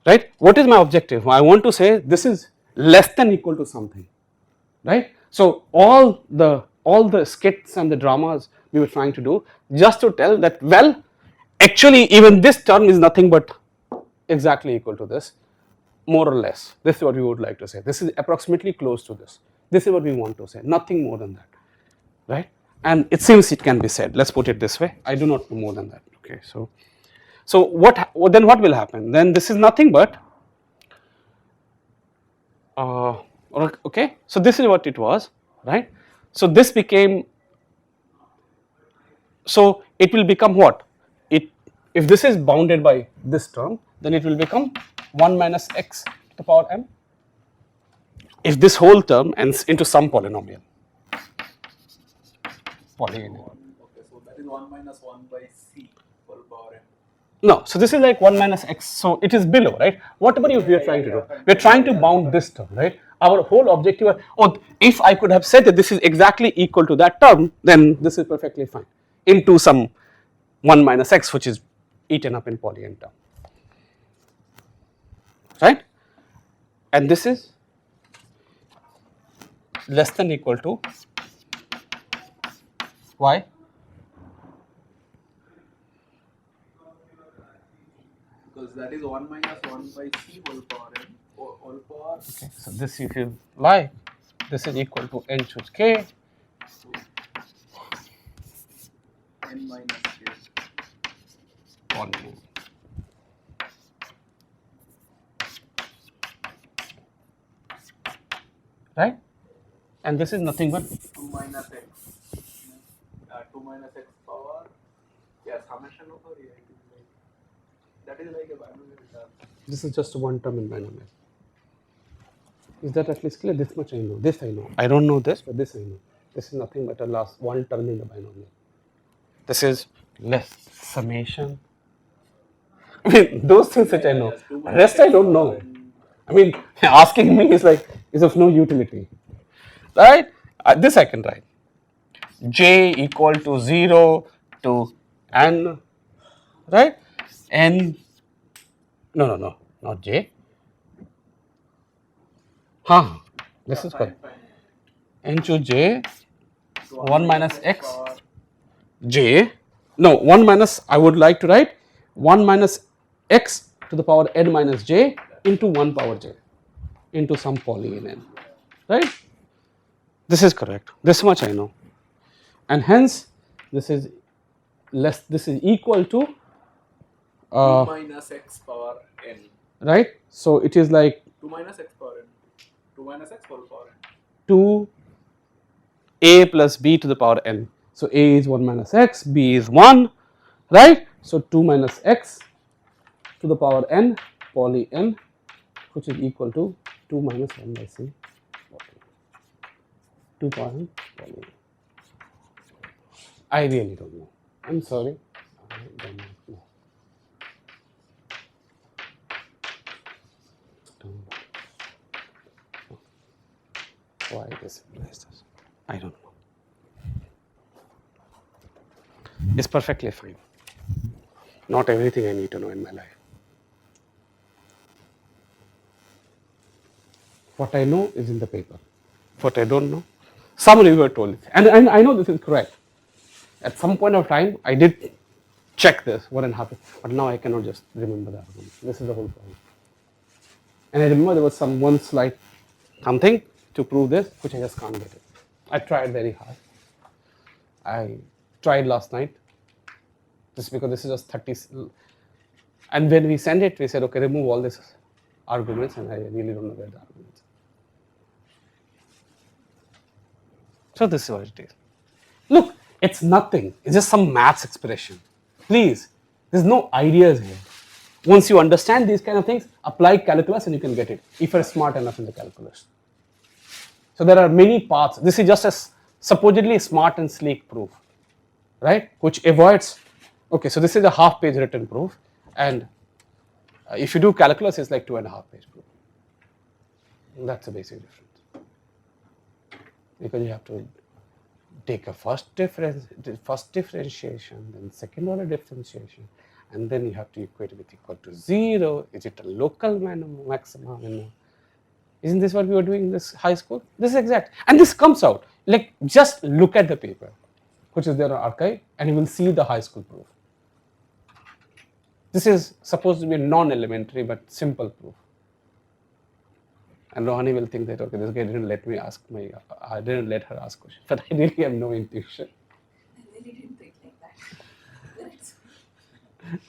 Right? What is my objective? I want to say this is less than equal to something, right? So all the skits and the dramas we were trying to do just to tell that, well, actually even this term is nothing but exactly equal to this, more or less. This is what we would like to say. This is approximately close to this. This is what we want to say, nothing more than that, right? And it seems it can be said. Let's put it this way. I do not know more than that. Okay, so So then what will happen? Then this is nothing but okay. So this is what it was, right? So this became, so it will become what? It, if this is bounded by this term, then it will become 1 minus x to the power m. If this whole term ends into some polynomial. Polynomial. Okay, so that is 1 minus 1 by c whole power n. No, so this is like 1 minus x, so it is below, right? Whatever we are trying to do, we are trying to bound this term, right? Our whole objective, oh, if I could have said that this is exactly equal to that term, then this is perfectly fine, into some 1 minus x which is eaten up in poly n term, right? And this is less than equal to y. Because that is 1 minus 1 by c whole power n, whole power. Okay, so this if you like, this is equal to n choose k n minus k. on right, and this is nothing but 2 minus x. 2 minus x power. Yeah, summation over here. It is like, that is like a binomial term. this is just one term in binomial. Is that at least clear? This much I know. This I know. I don't know this, but this I know. This is nothing but a last one term in the binomial. This is less summation. I mean, those things which I know. Rest I don't know. I mean, asking me is of no utility, right? This I can write. J equal to 0 to n, right? N, no, not J. This is correct. N to J, 1 minus x, J, no, 1 minus, I would like to write 1 minus x to the power n minus j into 1 power j into some poly in n, right? This is correct. This much I know. And hence, this is less, this is equal to 2 minus x power n. right? So it is like 2 minus x power n. 2 minus x whole power n. 2 a plus b to the power n. So a is 1 minus x, b is 1, right? So 2 minus x to the power n poly n, which is equal to 2 minus 1 by c, 2 power n poly n. I really don't know. I'm sorry. I don't know. Why this? I don't know. It's perfectly fine. Not everything I need to know in my life. What I know is in the paper. What I don't know, some reviewer told it. And I know this is correct. At some point of time, I did check this, what had happened, but now I cannot just remember the argument. This is the whole problem. And I remember there was one slide, something to prove this, which I just can't get it. I tried very hard. I tried last night, just because this is just 30. And when we sent it, we said, okay, remove all these arguments, and I really don't know where the arguments are. So this is what it is. Look, it's nothing. It's just some maths expression. Please, there's no ideas here. Once you understand these kind of things, apply calculus and you can get it, if you're smart enough in the calculus. So there are many paths. This is just a supposedly smart and sleek proof, right? Which avoids, okay, so this is a half-page written proof, and if you do calculus, it's like 2.5-page proof. And that's the basic difference. Because you have to take a first differentiation, then second order differentiation, and then you have to equate it with equal to 0. Is it a local maxima, minimum? Isn't this what we were doing in this high school? This is exact. And this comes out, like just look at the paper, which is there on archive, and you will see the high school proof. This is supposed to be a non-elementary but simple proof. And Rohani will think that, okay, this guy didn't let me ask I didn't let her ask questions, but I really have no intuition. I really didn't think like that.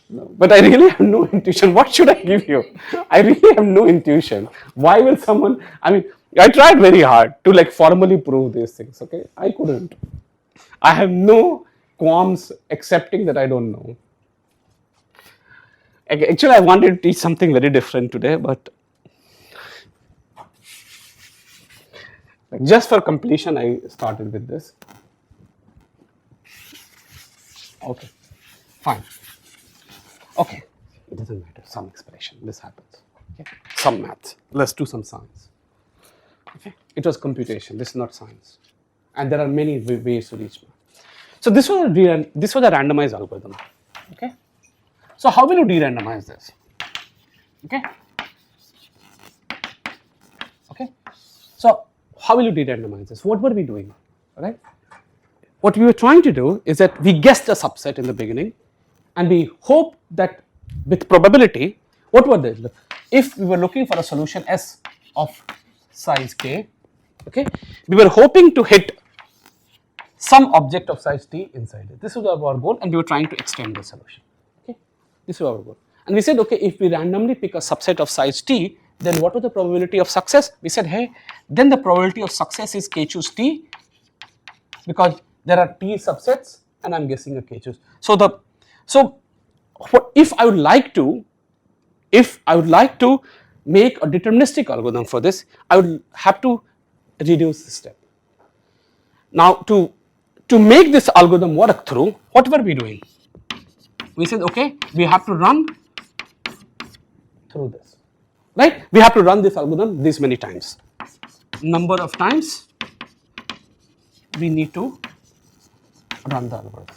No, but I really have no intuition. What should I give you? I really have no intuition. Why will someone? I mean, I tried very hard to like formally prove these things. Okay, I couldn't. I have no qualms accepting that I don't know. Actually, I wanted to teach something very different today, but just for completion, I started with this. Okay, fine. Okay, it doesn't matter. Some expression. This happens. Okay, some math. Let's do some science. Okay, it was computation. This is not science, and there are many ways to reach math. So this was a randomized algorithm. Okay. So how will you de-randomize this? Okay. Okay. So how will you de-randomize this? What were we doing? Right. What we were trying to do is that we guessed a subset in the beginning, and we hope that with probability, what were they? If we were looking for a solution S of size k, okay, we were hoping to hit some object of size t inside it. This was our goal, and we were trying to extend the solution. Okay, this is our goal. And we said, okay, if we randomly pick a subset of size t, then what was the probability of success? We said, hey, then the probability of success is k choose t, because there are t subsets, and I'm guessing a k choose. So if I would like to make a deterministic algorithm for this, I would have to reduce the step. Now to make this algorithm work through, what were we doing? We said, okay, we have to run through this, right? We have to run this algorithm this many times. Number of times we need to run the algorithm.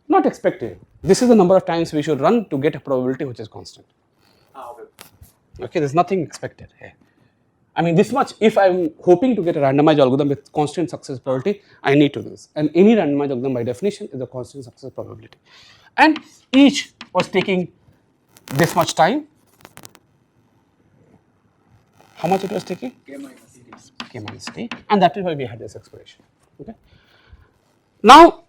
Not expected. This is the number of times we should run to get a probability which is constant. Okay, there's nothing expected here. I mean, this much, if I'm hoping to get a randomized algorithm with constant success probability, I need to do this. And any randomized algorithm by definition is a constant success probability. And each was taking this much time. How much it was taking? K minus t. And that is why we had this expression. Okay. Now,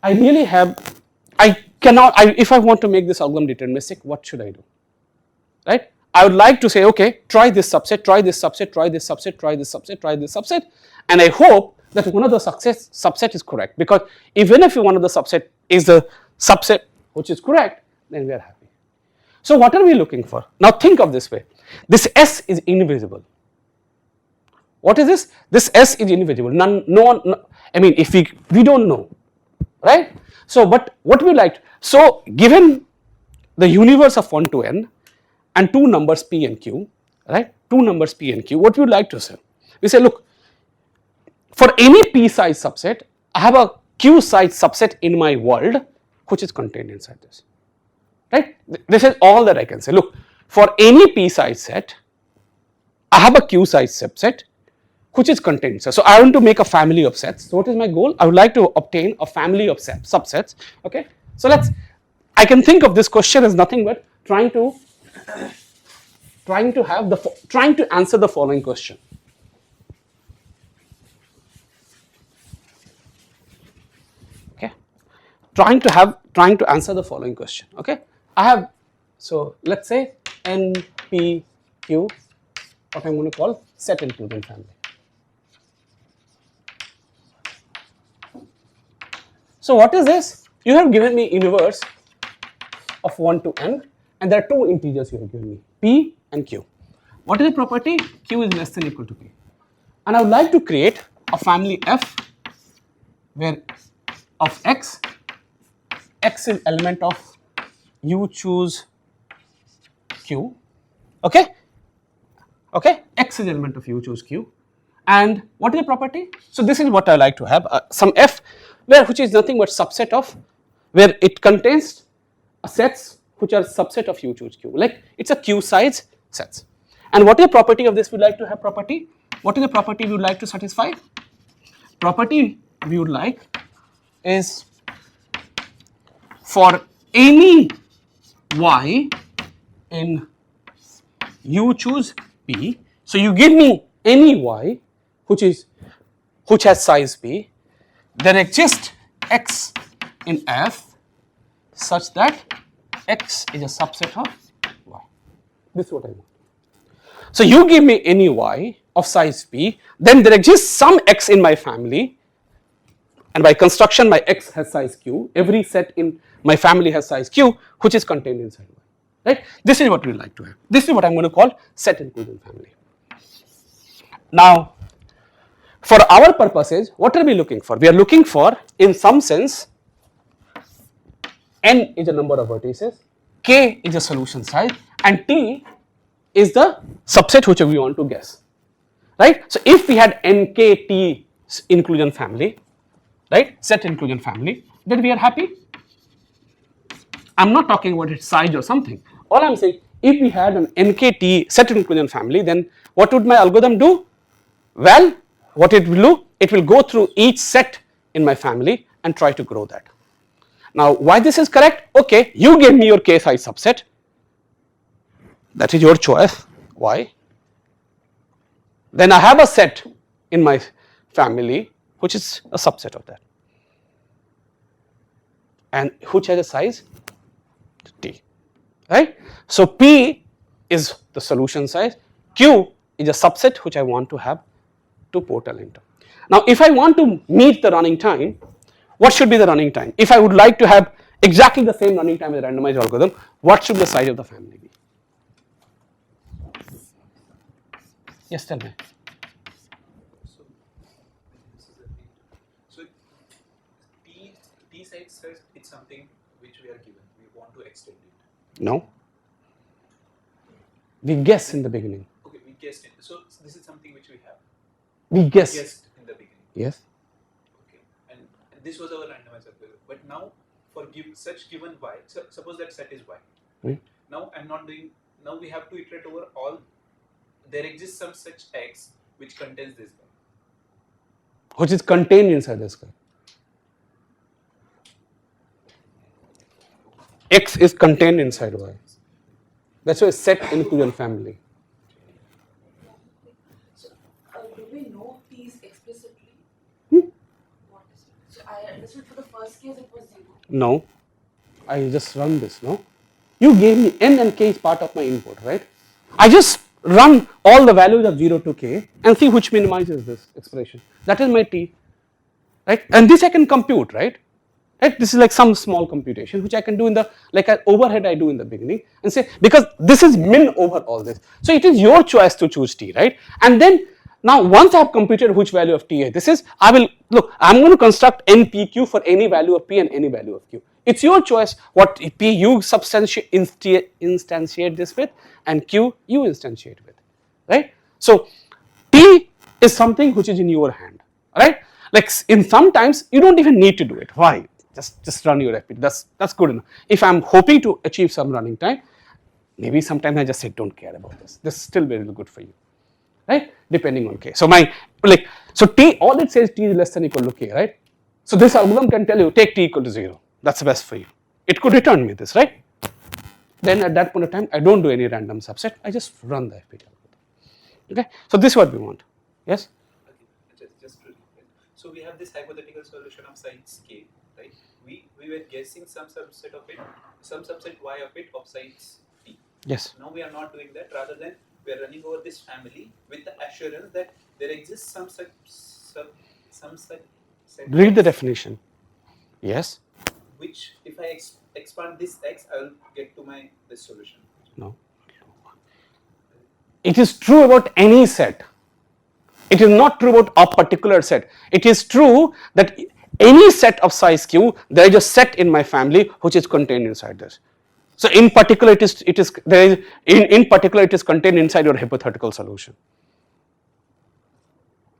if I want to make this algorithm deterministic, what should I do? Right? I would like to say, okay, try this subset, try this subset, try this subset, try this subset, try this subset, and I hope that one of the subset is correct, because even if one of the subset is the subset which is correct, then we are happy. So what are we looking for? Now think of this way, this S is invisible. What is this? This S is invisible, I mean, if we don't know, right? So, but what we like, so given the universe of 1 to n and two numbers p and q, right, two numbers p and q, what we would like to say? We say, look, for any p size subset, I have a q size subset in my world which is contained inside this, right? This is all that I can say. Look, for any p size set, I have a q size subset which is contained. So I want to make a family of sets. So what is my goal? I would like to obtain a family of subsets. Okay. So I can think of this question as nothing but trying to answer the following question. Okay. Trying to answer the following question. Okay. So let's say n, p, q, what I'm going to call set inclusion family. So what is this? You have given me universe of 1 to n, and there are two integers you have given me, p and q. What is the property? Q is less than or equal to p. And I would like to create a family f where of x is element of you choose q, okay, x is element of you choose q. And what is the property? So this is what I like to have, some f which is nothing but subset of, where it contains sets which are subset of you choose q, like it's a q size sets. And what is the property of this? We like to have property. What is the property we would like to satisfy? Property we would like is for any y in you choose p. So you give me any y which is which has size p, there exists x in F such that x is a subset of y. This is what I want. So you give me any y of size p, then there exists some x in my family, and by construction my x has size q, every set in my family has size q which is contained inside y, right. This is what we like to have. This is what I am going to call set inclusion family. Now for our purposes, what are we looking for? We are looking for, in some sense, n is a number of vertices, k is a solution size, and t is the subset which we want to guess, right. So if we had nkt inclusion family, right, set inclusion family, then we are happy. I am not talking about its size or something. All I am saying, if we had an nkt set inclusion family, then what would my algorithm do? Well, what it will do? It will go through each set in my family and try to grow that. Now why this is correct? Okay, you gave me your k size subset, that is your choice, why? Then I have a set in my family which is a subset of that, and which has a size t, right. So p is the solution size, q is a subset which I want to have to portal into. Now if I want to meet the running time, what should be the running time? If I would like to have exactly the same running time as a randomized algorithm, what should the size of the family be? Yes, tell me. So this is the thing. So T size says it's something which we are given. We want to extend it. No. We guess in the beginning. Okay, we guessed it. So this is something which we have. We guess. Guessed in the beginning. Yes. Okay, and this was our randomized algorithm. But now for such given y, so suppose that set is y. Hmm. Now I'm not doing. Now we have to iterate over all. There exists some such x which contains this guy. Which is contained inside this guy. X is contained inside y. That's why set inclusion family. So, do we know these explicitly? Hmm? What is it? So, I understood for the first case it was 0. No. I just run this, no? You gave me n and k is part of my input, right? I just run all the values of 0 to k and see which minimizes this expression. That is my t, right? And this I can compute, right? Right? This is like some small computation which I can do in the, like an overhead I do in the beginning, and say, because this is min over all this. So it is your choice to choose t, right? And then now once I have computed which value of t this is, I will, look, I am going to construct npq for any value of p and any value of q. It's your choice what p you instantiate this with and q you instantiate with, right? So t is something which is in your hand, right? Like in sometimes you don't even need to do it. Why? Just run your FP. That's good enough. If I'm hoping to achieve some running time, maybe sometimes I just say don't care about this. This is still very good for you, right? Depending on k. So my so t, all it says t is less than equal to k, right? So this algorithm can tell you take t equal to 0. That's the best for you. It could return me this, right? Then at that point of time, I don't do any random subset. I just run the FP algorithm. Okay. So this is what we want. Yes. Okay, just to repeat. So we have this hypothetical solution of size k, right? We were guessing some subset of it, some subset y of it of size t. Yes. Now we are not doing that. Rather than we are running over this family with the assurance that there exists some such set Read the definition. Yes. which if I expand this x, I will get to this solution. No. It is true about any set. It is not true about a particular set. It is true that any set of size q, there is a set in my family which is contained inside this. So in particular, it is in particular it is contained inside your hypothetical solution.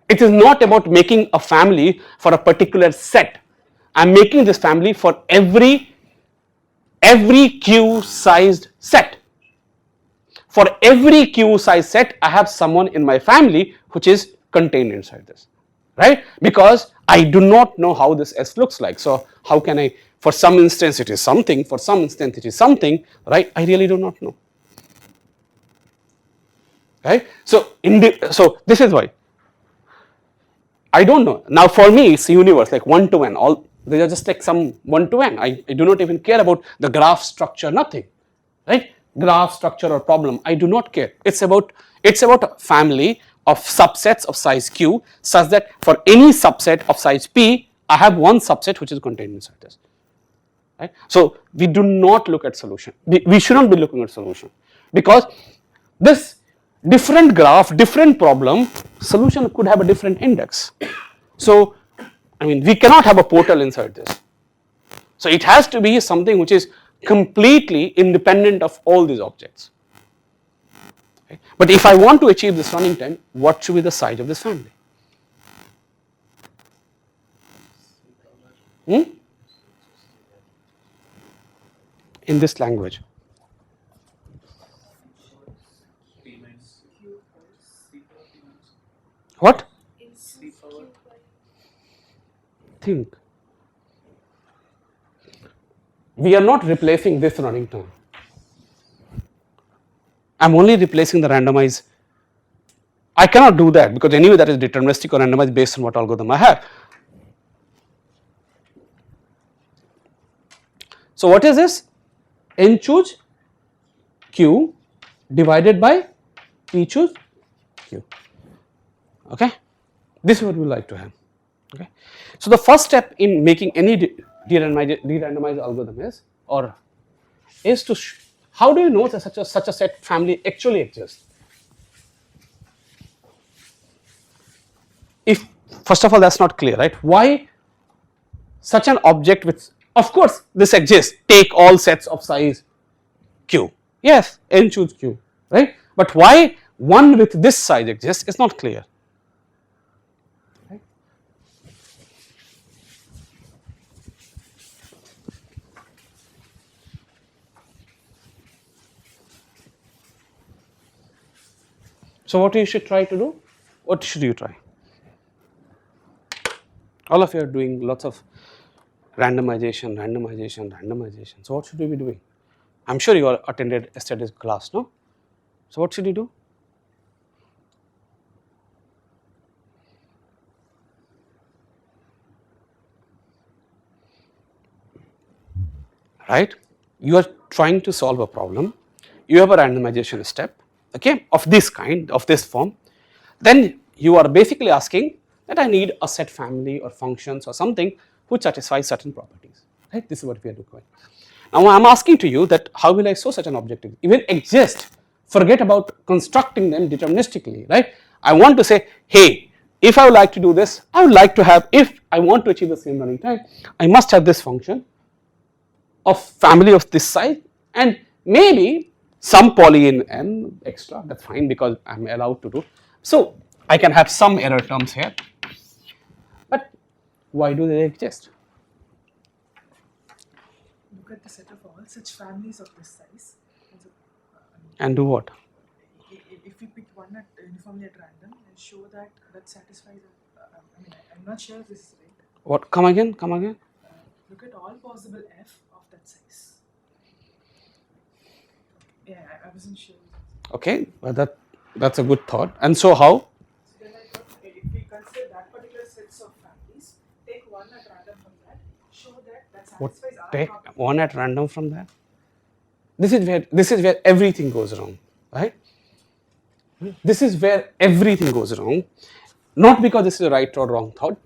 It is not about making a family for a particular set. I am making this family for every q sized set. For every q size set, I have someone in my family which is contained inside this, right? Because I do not know how this S looks like. So how can I, for some instance it is something, for some instance it is something, right? I really do not know, right? So so this is why I don't know. Now for me it's a universe like 1 to n, all they are just like some 1 to n. I do not even care about the graph structure, nothing, right? Graph structure or problem, I do not care. It's about a family of subsets of size q such that for any subset of size p, I have one subset which is contained inside this. Right? So we do not look at solution. We should not be looking at solution because this different graph, different problem, solution could have a different index. So I mean we cannot have a portal inside this. So it has to be something which is completely independent of all these objects. Okay. But if I want to achieve this running time, what should be the size of this family? In this language. P minus C power P minus. What? C power. Think. We are not replacing this running time. I am only replacing the randomized. I cannot do that because anyway that is deterministic or randomized based on what algorithm I have. So what is this? N choose q divided by p choose q. Okay, this is what we like to have. Okay, so the first step in making any de-randomized algorithm is to how do you know that such a set family actually exists? If first of all that's not clear, right? Why such an object with, of course this exists, take all sets of size q, yes, n choose q, right? But why one with this size exists is not clear. Right? So what you should try to do? What should you try? All of you are doing lots of randomization. So what should we be doing? I am sure you all attended yesterday's class, no? So what should you do? Right? You are trying to solve a problem. You have a randomization step, okay, of this kind, of this form. Then you are basically asking that I need a set family or functions or something which satisfies certain properties, right? This is what we are doing. Now I am asking to you that how will I show such an object even exist? Forget about constructing them deterministically, right? I want to say, hey, if I would like to do this, I would like to have, if I want to achieve the same running time, I must have this function of family of this size and maybe some poly in n extra, that's fine because I am allowed to do. So I can have some error terms here, but why do they exist? Look at the set of all such families of this size. And do what? If we pick one uniformly at random and show that satisfies, I mean, I'm not sure if this is right. What? Come again? Come again? Look at all possible f of that size. Yeah, I wasn't sure. Okay, well that's a good thought. And so how? So then I thought, if we consider that particular sets of families, take one at random from that, show that What? satisfies our Take property. one at random from that? This is where everything goes wrong, right? This is where everything goes wrong, not because this is a right or wrong thought.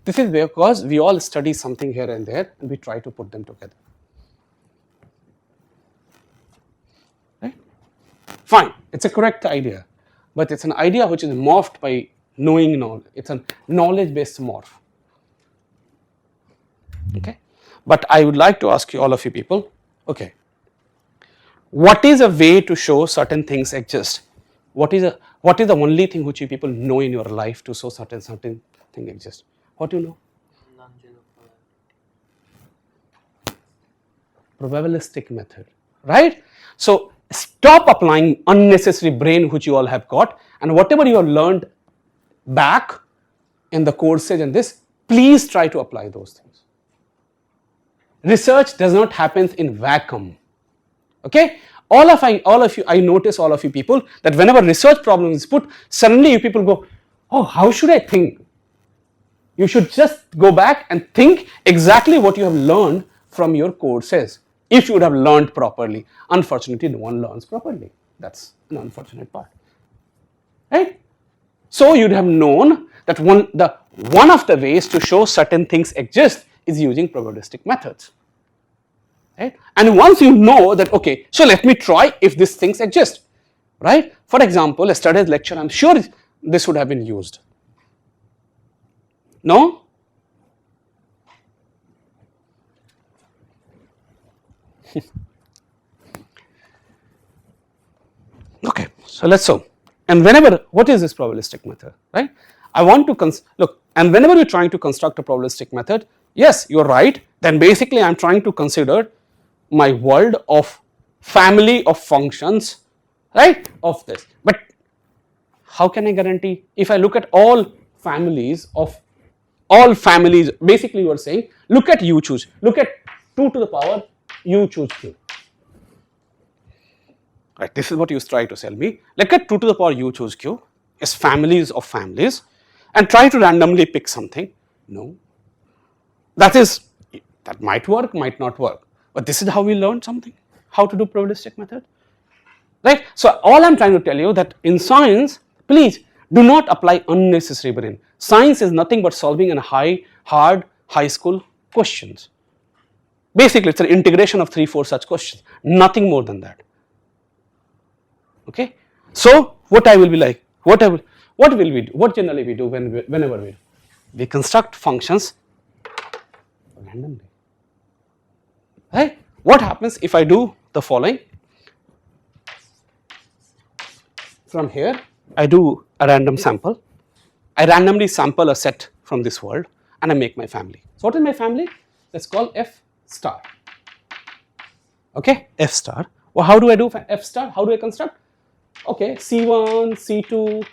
This is because we all study something here and there and we try to put them together. Right? Fine, it's a correct idea, but it's an idea which is morphed by knowing knowledge. It's a knowledge-based morph. Okay, but I would like to ask you, all of you people, okay, what is a way to show certain things exist? What is the only thing which you people know in your life to show certain thing exists? What do you know? Non-zero Probabilistic method, right? So stop applying unnecessary brain which you all have got, and whatever you have learned back in the courses and this, please try to apply those things. Research does not happen in vacuum. Okay, all of you, I notice all of you people that whenever research problem is put, suddenly you people go, oh, how should I think? You should just go back and think exactly what you have learned from your courses. If you would have learned properly. Unfortunately, no one learns properly. That's an unfortunate part. Right? So you'd have known that one of the ways to show certain things exist is using probabilistic methods. Right? And once you know that, okay, so let me try if these things exist. Right? For example, yesterday's lecture, I'm sure this would have been used. No? Okay, so let's so. And whenever, what is this probabilistic method, right? I want to look, and whenever you're trying to construct a probabilistic method, yes, you're right, then basically I'm trying to consider my world of family of functions, right, of this. But how can I guarantee, if I look at all families, basically you are saying, look at u choose, look at 2 to the power u choose q. Right, this is what you try to tell me. Look at 2 to the power u choose q is families of families and try to randomly pick something. No, that might work, might not work, but this is how we learn something, how to do probabilistic method, right. So all I am trying to tell you that in science, please do not apply unnecessary brain. Science is nothing but solving an hard high school questions. Basically it's an integration of 3-4 such questions, nothing more than that. Okay. So what I will be like, what will we do, what generally we do whenever we construct functions randomly, right. What happens if I do the following? From here I do a random sample, I randomly sample a set from this world and I make my family. So what is my family? Let's call F star, okay, F star. Well, how do I do F star? How do I construct? Okay, C1, C2,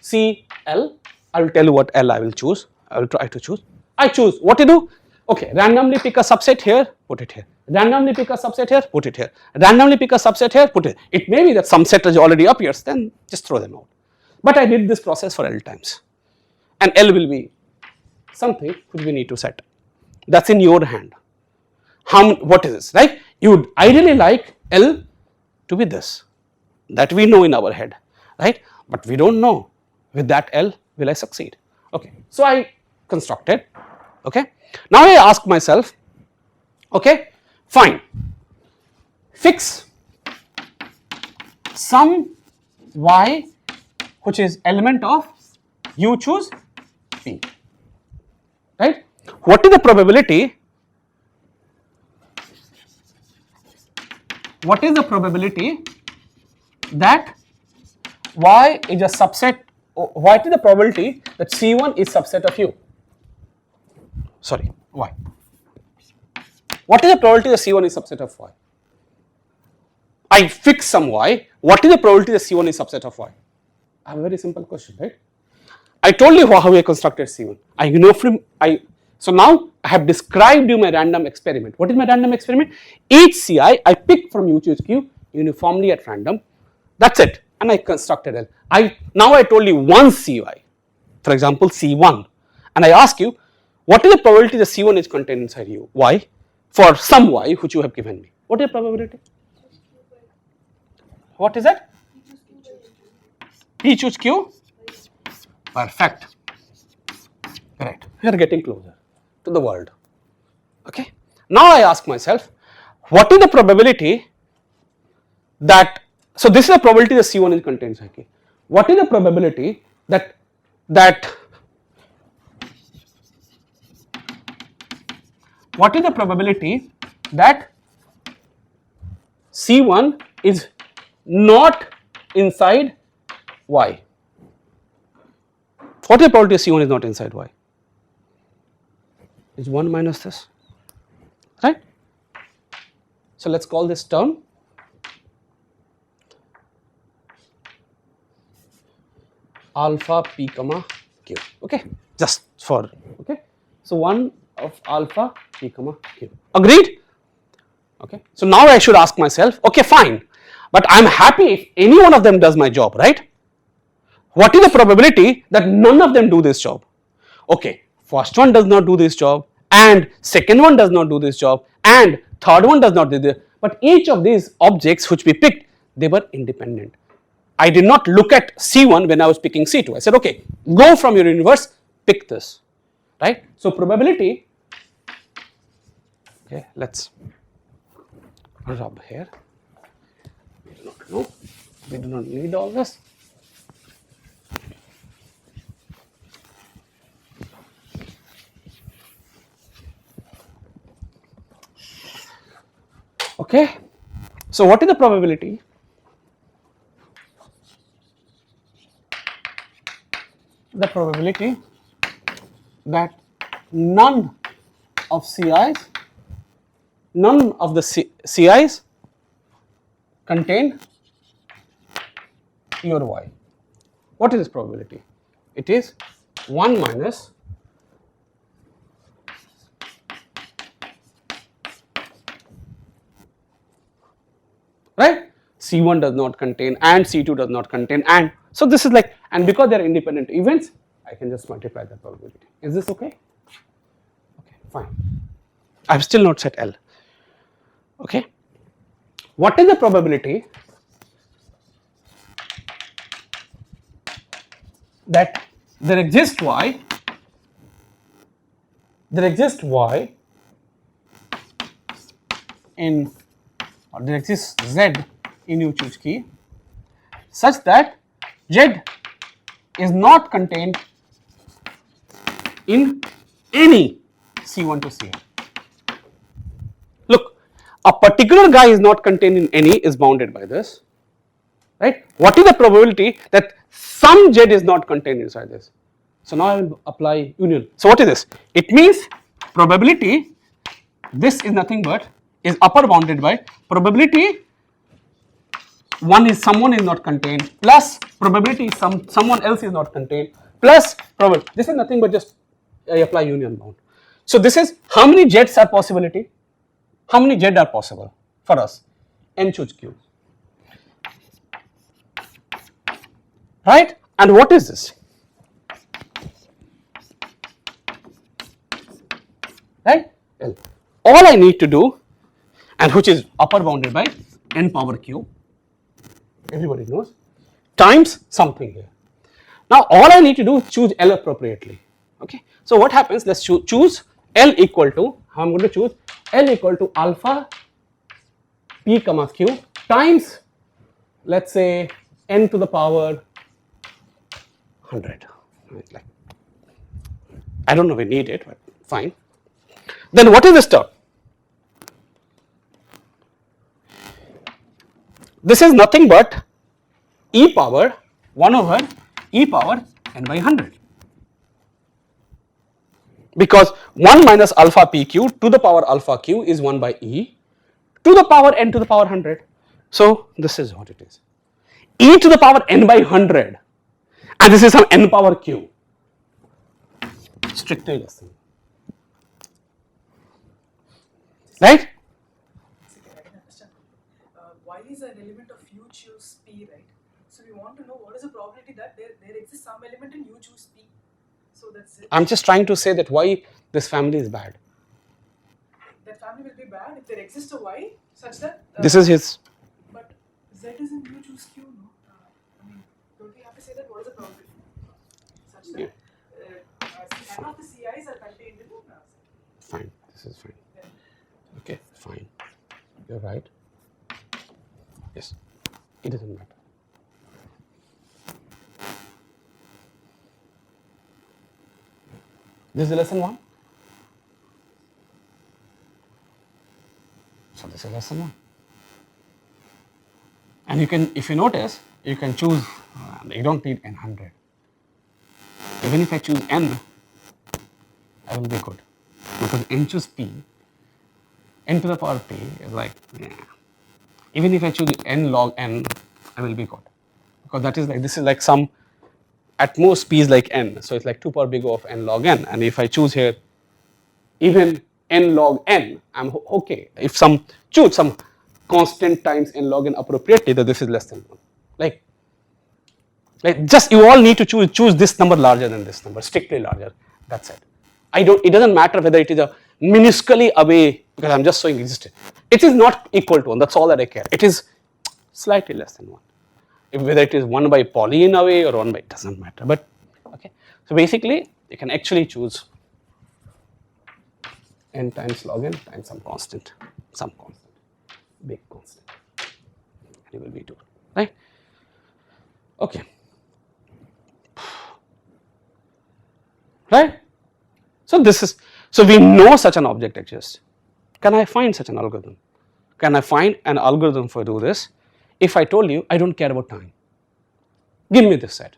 CL, I will tell you what L I will choose, I will try to choose. I choose, what to do? Okay, randomly pick a subset here, put it here, randomly pick a subset here, put it here, randomly pick a subset here, put it. It may be that some set already appears, then just throw them out. But I did this process for L times and L will be something which we need to set. That's in your hand. What is this, right? You would ideally like L to be this. That we know in our head, right, but we do not know with that L will I succeed. Okay. So I constructed, okay. Now I ask myself, okay, fine, fix some y which is element of u choose p, right. What is the probability? What is the probability that y is a subset, what is the probability that C1 is subset of u? Sorry, y. What is the probability that C1 is subset of y? I fix some y, what is the probability that C1 is subset of y? I have a very simple question, right? I told you how I constructed C1. So now I have described you my random experiment. What is my random experiment? Each Ci I pick from u choose q uniformly at random. That's it, and I constructed L. Now I told you one Cy, for example C1, and I ask you what is the probability that C1 is contained inside you, y, for some y which you have given me. What is the probability? What is that? P choose q. Perfect. Correct. We are getting closer to the world. Okay. Now I ask myself, what is the probability that, so this is the probability that C1 is contained inside K. What is the probability that what is the probability that C1 is not inside Y? What is the probability C1 is not inside Y? Is 1 minus this, right? So let's call this term alpha p comma q, okay, just for, okay. So 1 of alpha p comma q, agreed? Okay. So now I should ask myself, okay fine, but I am happy if any one of them does my job, right? What is the probability that none of them do this job? Okay, first one does not do this job, and second one does not do this job, and third one does not do this, but each of these objects which we picked, they were independent. I did not look at C1 when I was picking C2. I said, okay, go from your universe, pick this, right? So probability, okay, let's rub here. We do not need all this. Okay, so what is the probability that none of the CIs contain your y? What is this probability? It is 1 minus right, C1 does not contain and C2 does not contain, and so this is like, and because they are independent events, I can just multiply the probability. Is this okay? Okay, fine. I have still not set L. Okay, what is the probability that there exists y in, or there exists z in you choose key such that z is not contained in any C1 to Cn. Look, a particular guy is not contained in any is bounded by this, right? What is the probability that some z is not contained inside this? So now I will apply union. So what is this? It means probability, this is nothing but is upper bounded by probability someone is not contained plus probability someone else is not contained plus probability. This is nothing but just I apply union bound. So this is how many jets are possibility? How many z are possible for us? N choose q. Right? And what is this? Right? L. All I need to do, and which is upper bounded by n power q, everybody knows, times something here. Now all I need to do is choose L appropriately. Okay. So what happens? Let's choose L equal to, how I am going to choose L equal to alpha p comma q times, let us say, n to the power 100. Like, I do not know we need it, but fine. Then what is this term? This is nothing but e power 1 over e power n by 100, because 1 minus alpha pq to the power alpha q is 1 by e to the power n to the power 100. So this is what it is, e to the power n by 100, and this is some n power q, strictly less than, right? I can understand. Y is an element of u choose p, right? So we want to know what is the probability that there exists some element in u choose p. So that's it. I'm just trying to say that why this family is bad. That family will be bad if there exists a y such that. This is his. But z is in u choose q, no? I mean, don't we have to say that what is the probability such that none of the CIs are contained in Fine. This is fine. Okay, fine. You're right. Yes, it doesn't matter. This is lesson 1. So this is lesson 1. And you can, if you notice, you can choose, you don't need n 100. Even if I choose n, I will be good, because n choose p, n to the power p is like, yeah. Even if I choose n log n, I will be good, because that is like, this is like some, at most p is like n, so it's like 2 power big O of n log n, and if I choose here even n log n, I'm okay. If choose some constant times n log n appropriately, that this is less than 1. Like just you all need to choose this number larger than this number, strictly larger, that's it. it doesn't matter whether it is a minusculely away, because I'm just showing existence. It is not equal to 1, that's all that I care. It is slightly less than 1. Whether it is 1 by Pauline away or 1 by, it doesn't matter, but okay. So basically you can actually choose n times log n times some constant, big constant, and it will be 2, right? Okay. Right? So this is, so we know such an object exists. Can I find such an algorithm? Can I find an algorithm for do this? If I told you I don't care about time, give me this set.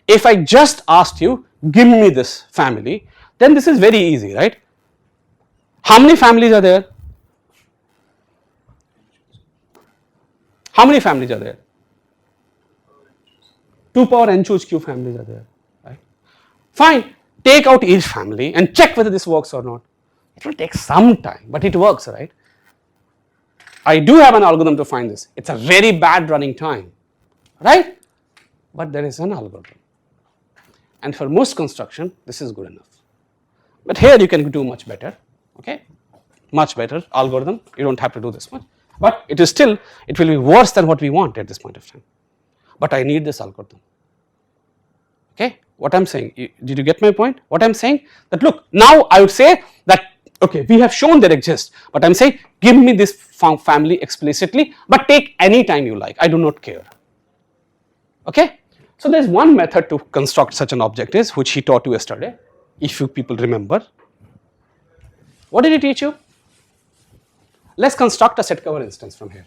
If I just asked you, give me this family, then this is very easy, right? How many families are there? How many families are there? 2 power n choose q families are there, right? Fine, take out each family and check whether this works or not. It will take some time, but it works, right? I do have an algorithm to find this. It's a very bad running time, right? But there is an algorithm. And for most construction, this is good enough. But here you can do much better, okay? Much better algorithm. You don't have to do this much. But it is still, it will be worse than what we want at this point of time. But I need this algorithm. Okay? What I am saying, did you get my point? What I am saying that look, now I would say that okay, we have shown there exists, but I am saying give me this family explicitly, but take any time you like, I do not care. Okay? So there is one method to construct such an object is, which he taught you yesterday, if you people remember. What did he teach you? Let us construct a set cover instance from here.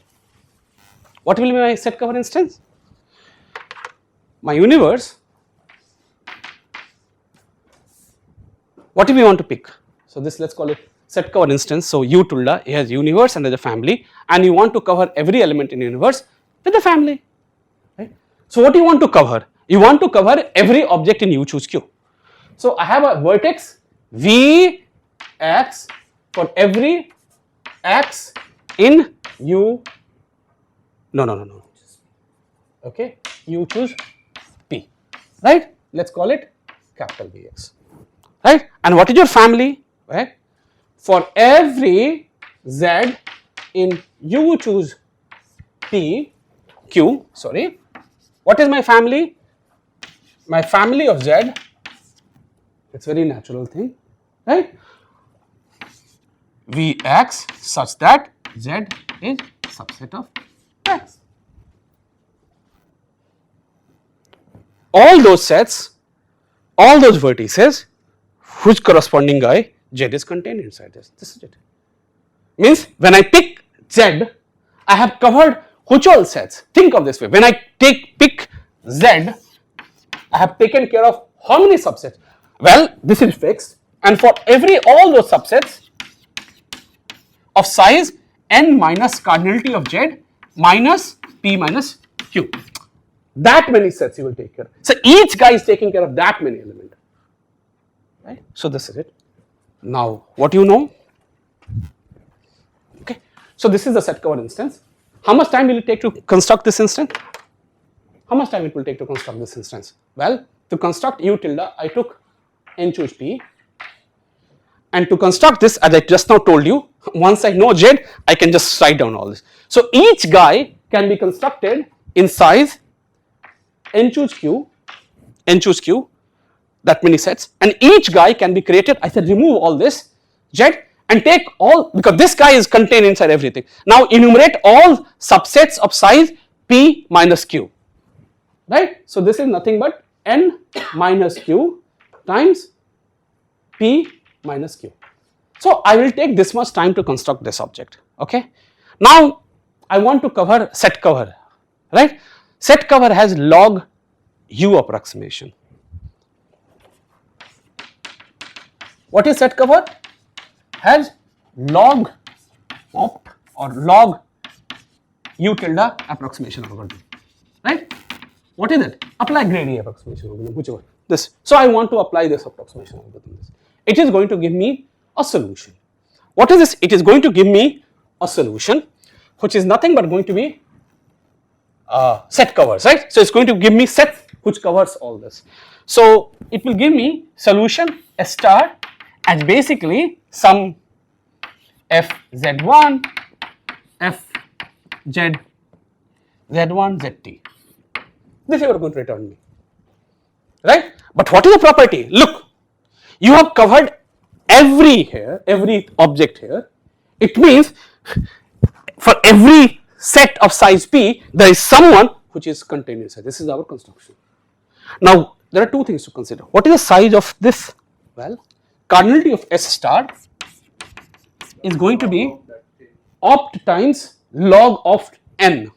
What will be my set cover instance? My universe. What do we want to pick? So this let us call it set cover instance. So U tilde has universe and there is a family, and you want to cover every element in universe with the family, right? So what do you want to cover? You want to cover every object in U choose Q. So I have a vertex V x for every x in U, no, okay, U choose P, right? Let us call it capital Vx, right? And what is your family, right? For every z in U choose P, Q, sorry, what is my family? My family of z, it's very natural thing, right? Vx such that z is subset of x. All those sets, all those vertices, whose corresponding guy z is contained inside this. This is it. Means when I pick z, I have covered which all sets. Think of this way. When I pick z, I have taken care of how many subsets? Well, this is fixed, and for all those subsets of size n minus cardinality of z minus p minus q. That many sets you will take care of. So each guy is taking care of that many elements, right? So this is it. Now what do you know? Okay, so this is the set cover instance. How much time will it take to construct this instance? How much time it will take to construct this instance? Well, to construct U tilde, I took n choose p, and to construct this, as I just now told you, once I know z, I can just write down all this. So each guy can be constructed in size n choose q, that many sets, and each guy can be created. I said remove all this z and take all, because this guy is contained inside everything. Now enumerate all subsets of size p minus q, right? So this is nothing but n minus q times p minus q. So I will take this much time to construct this object, okay? Now I want to cover set cover, right? Set cover has log u approximation. What is set cover? Has log opt or log u tilde approximation algorithm, right? What is it? Apply Grady approximation algorithm, whichever. This. So I want to apply this approximation algorithm. It is going to give me a solution. What is this? It is going to give me a solution which is nothing but going to be set covers, right? So it's going to give me set which covers all this. So it will give me solution S star as basically some f z1 f z z1 zt. This you are going to return me, right? But what is the property? Look, you have covered every object here. It means for every set of size p, there is someone which is contained inside. This is our construction. Now there are two things to consider. What is the size of this? Well, cardinality of S star is going to be opt times log of n.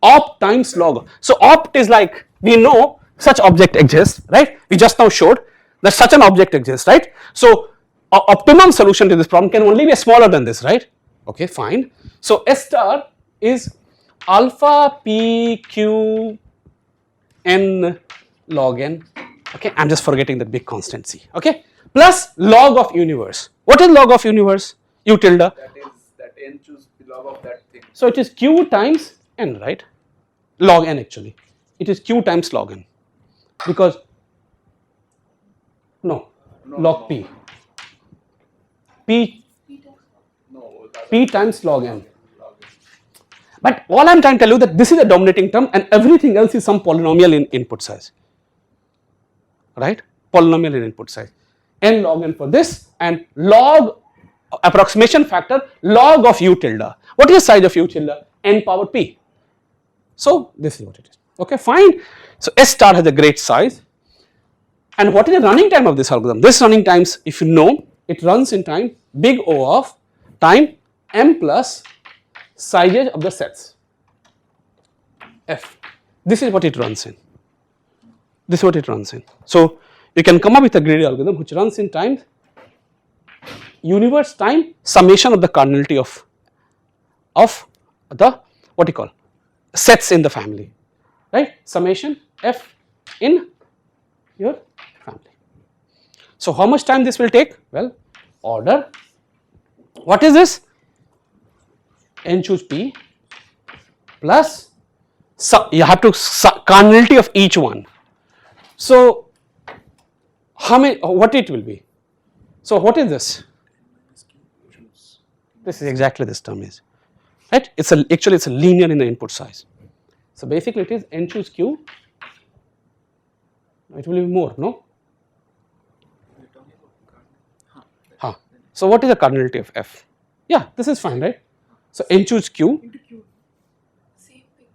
Opt times log. So opt is like, we know such object exists, right? We just now showed that such an object exists, right? So optimum solution to this problem can only be smaller than this, right? Okay, fine. So S star is alpha p q n log n. Okay, I am just forgetting that big constant c. Okay, plus log of universe. What is log of universe? U tilde. That is that n choose the log of that thing. So it is q times n, right? Log n actually. It is q times log n, because log p. P times log n. But all I am trying to tell you that this is a dominating term and everything else is some polynomial in input size, right? Polynomial in input size. N log n for this and log approximation factor log of u tilde. What is the size of u tilde? N power p. So this is what it is. Okay, fine. So S star has a great size. And what is the running time of this algorithm? This running times, if you know, it runs in time big O of time m plus sizes of the sets f. This is what it runs in. This is what it runs in. So you can come up with a greedy algorithm which runs in time universe time summation of the cardinality of the what you call sets in the family, right? Summation f in your family. So how much time this will take? Well, order, what is this? N choose p plus you have to cardinality of each one. So how many, what it will be? So what is this? This is exactly this term is, right? It's actually it's a linear in the input size. So basically it is n choose q. It will be more, no? Huh. So what is the cardinality of f? Yeah, this is fine, right? So n choose q. Into Q. Same thing.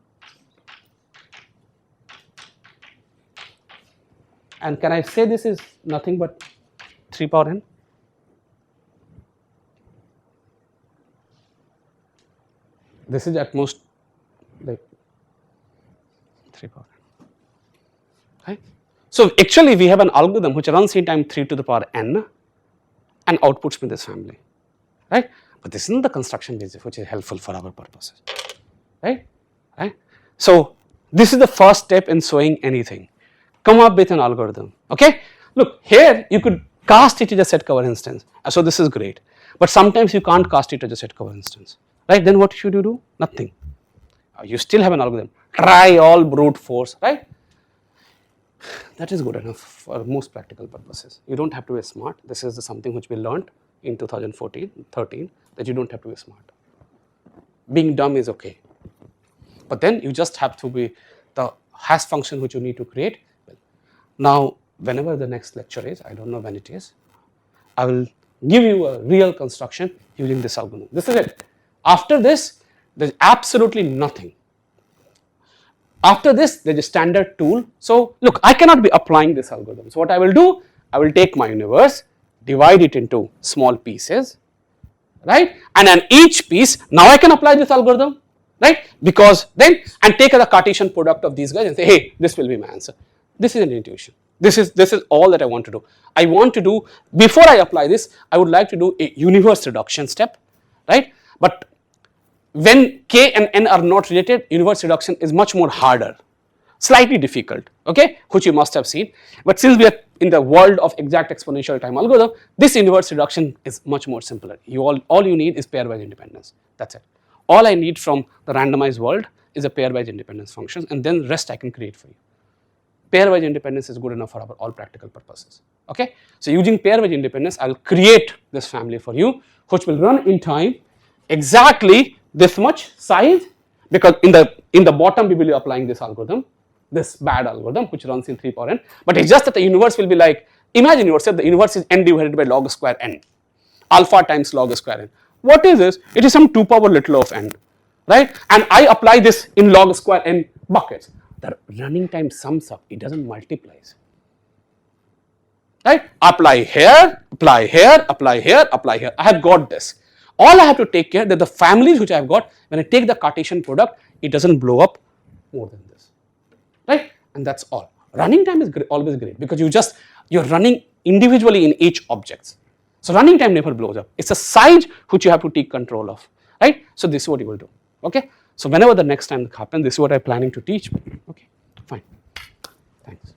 And can I say this is nothing but 3 power n? This is at most like 3 power n. Right? So actually we have an algorithm which runs in time 3 to the power n and outputs me this family, right? But this isn't the construction basis which is helpful for our purposes, right? Right? So this is the first step in showing anything. Come up with an algorithm, okay? Look, here you could cast it as a set cover instance, so this is great. But sometimes you can't cast it as a set cover instance, right? Then what should you do? Nothing. You still have an algorithm. Try all brute force, right? That is good enough for most practical purposes. You don't have to be smart. This is something which we learned in 2014-13 that you don't have to be smart. Being dumb is okay. But then you just have to be the hash function which you need to create. Now, whenever the next lecture is, I don't know when it is, I will give you a real construction using this algorithm. This is it. After this, there is absolutely nothing. After this, there is a standard tool. So look, I cannot be applying this algorithm. So what I will do, I will take my universe, divide it into small pieces, right? And on each piece, now I can apply this algorithm, right? Because then, and take the Cartesian product of these guys and say, hey, this will be my answer. This is an intuition. This is all that I want to do. I want to do, before I apply this, I would like to do a universe reduction step, right? But when k and n are not related, universe reduction is much more harder, slightly difficult, okay, which you must have seen. But since we are in the world of exact exponential time algorithm, this universe reduction is much more simpler. All you need is pairwise independence. That's it. All I need from the randomized world is a pairwise independence function, and then rest I can create for you. pairwise independence is good enough for our all practical purposes. Okay, so using pairwise independence, I will create this family for you, which will run in time exactly this much size, because in the bottom we will be applying this algorithm, this bad algorithm which runs in 3 power n, but it's just that the universe will be like, imagine yourself, the universe is n divided by log square n, alpha times log square n. What is this? It is some 2 power little of n, right? And I apply this in log square n buckets. The running time sums up, it doesn't multiplies. Right? Apply here, apply here, apply here, apply here. I have got this. All I have to take care that the families which I have got, when I take the Cartesian product, it doesn't blow up more than this. Right? And that's all. Running time is always great because you're running individually in each objects. So running time never blows up. It's a size which you have to take control of. Right? So this is what you will do. Okay? So whenever the next time happens, this is what I'm planning to teach. Okay? Fine. Thanks.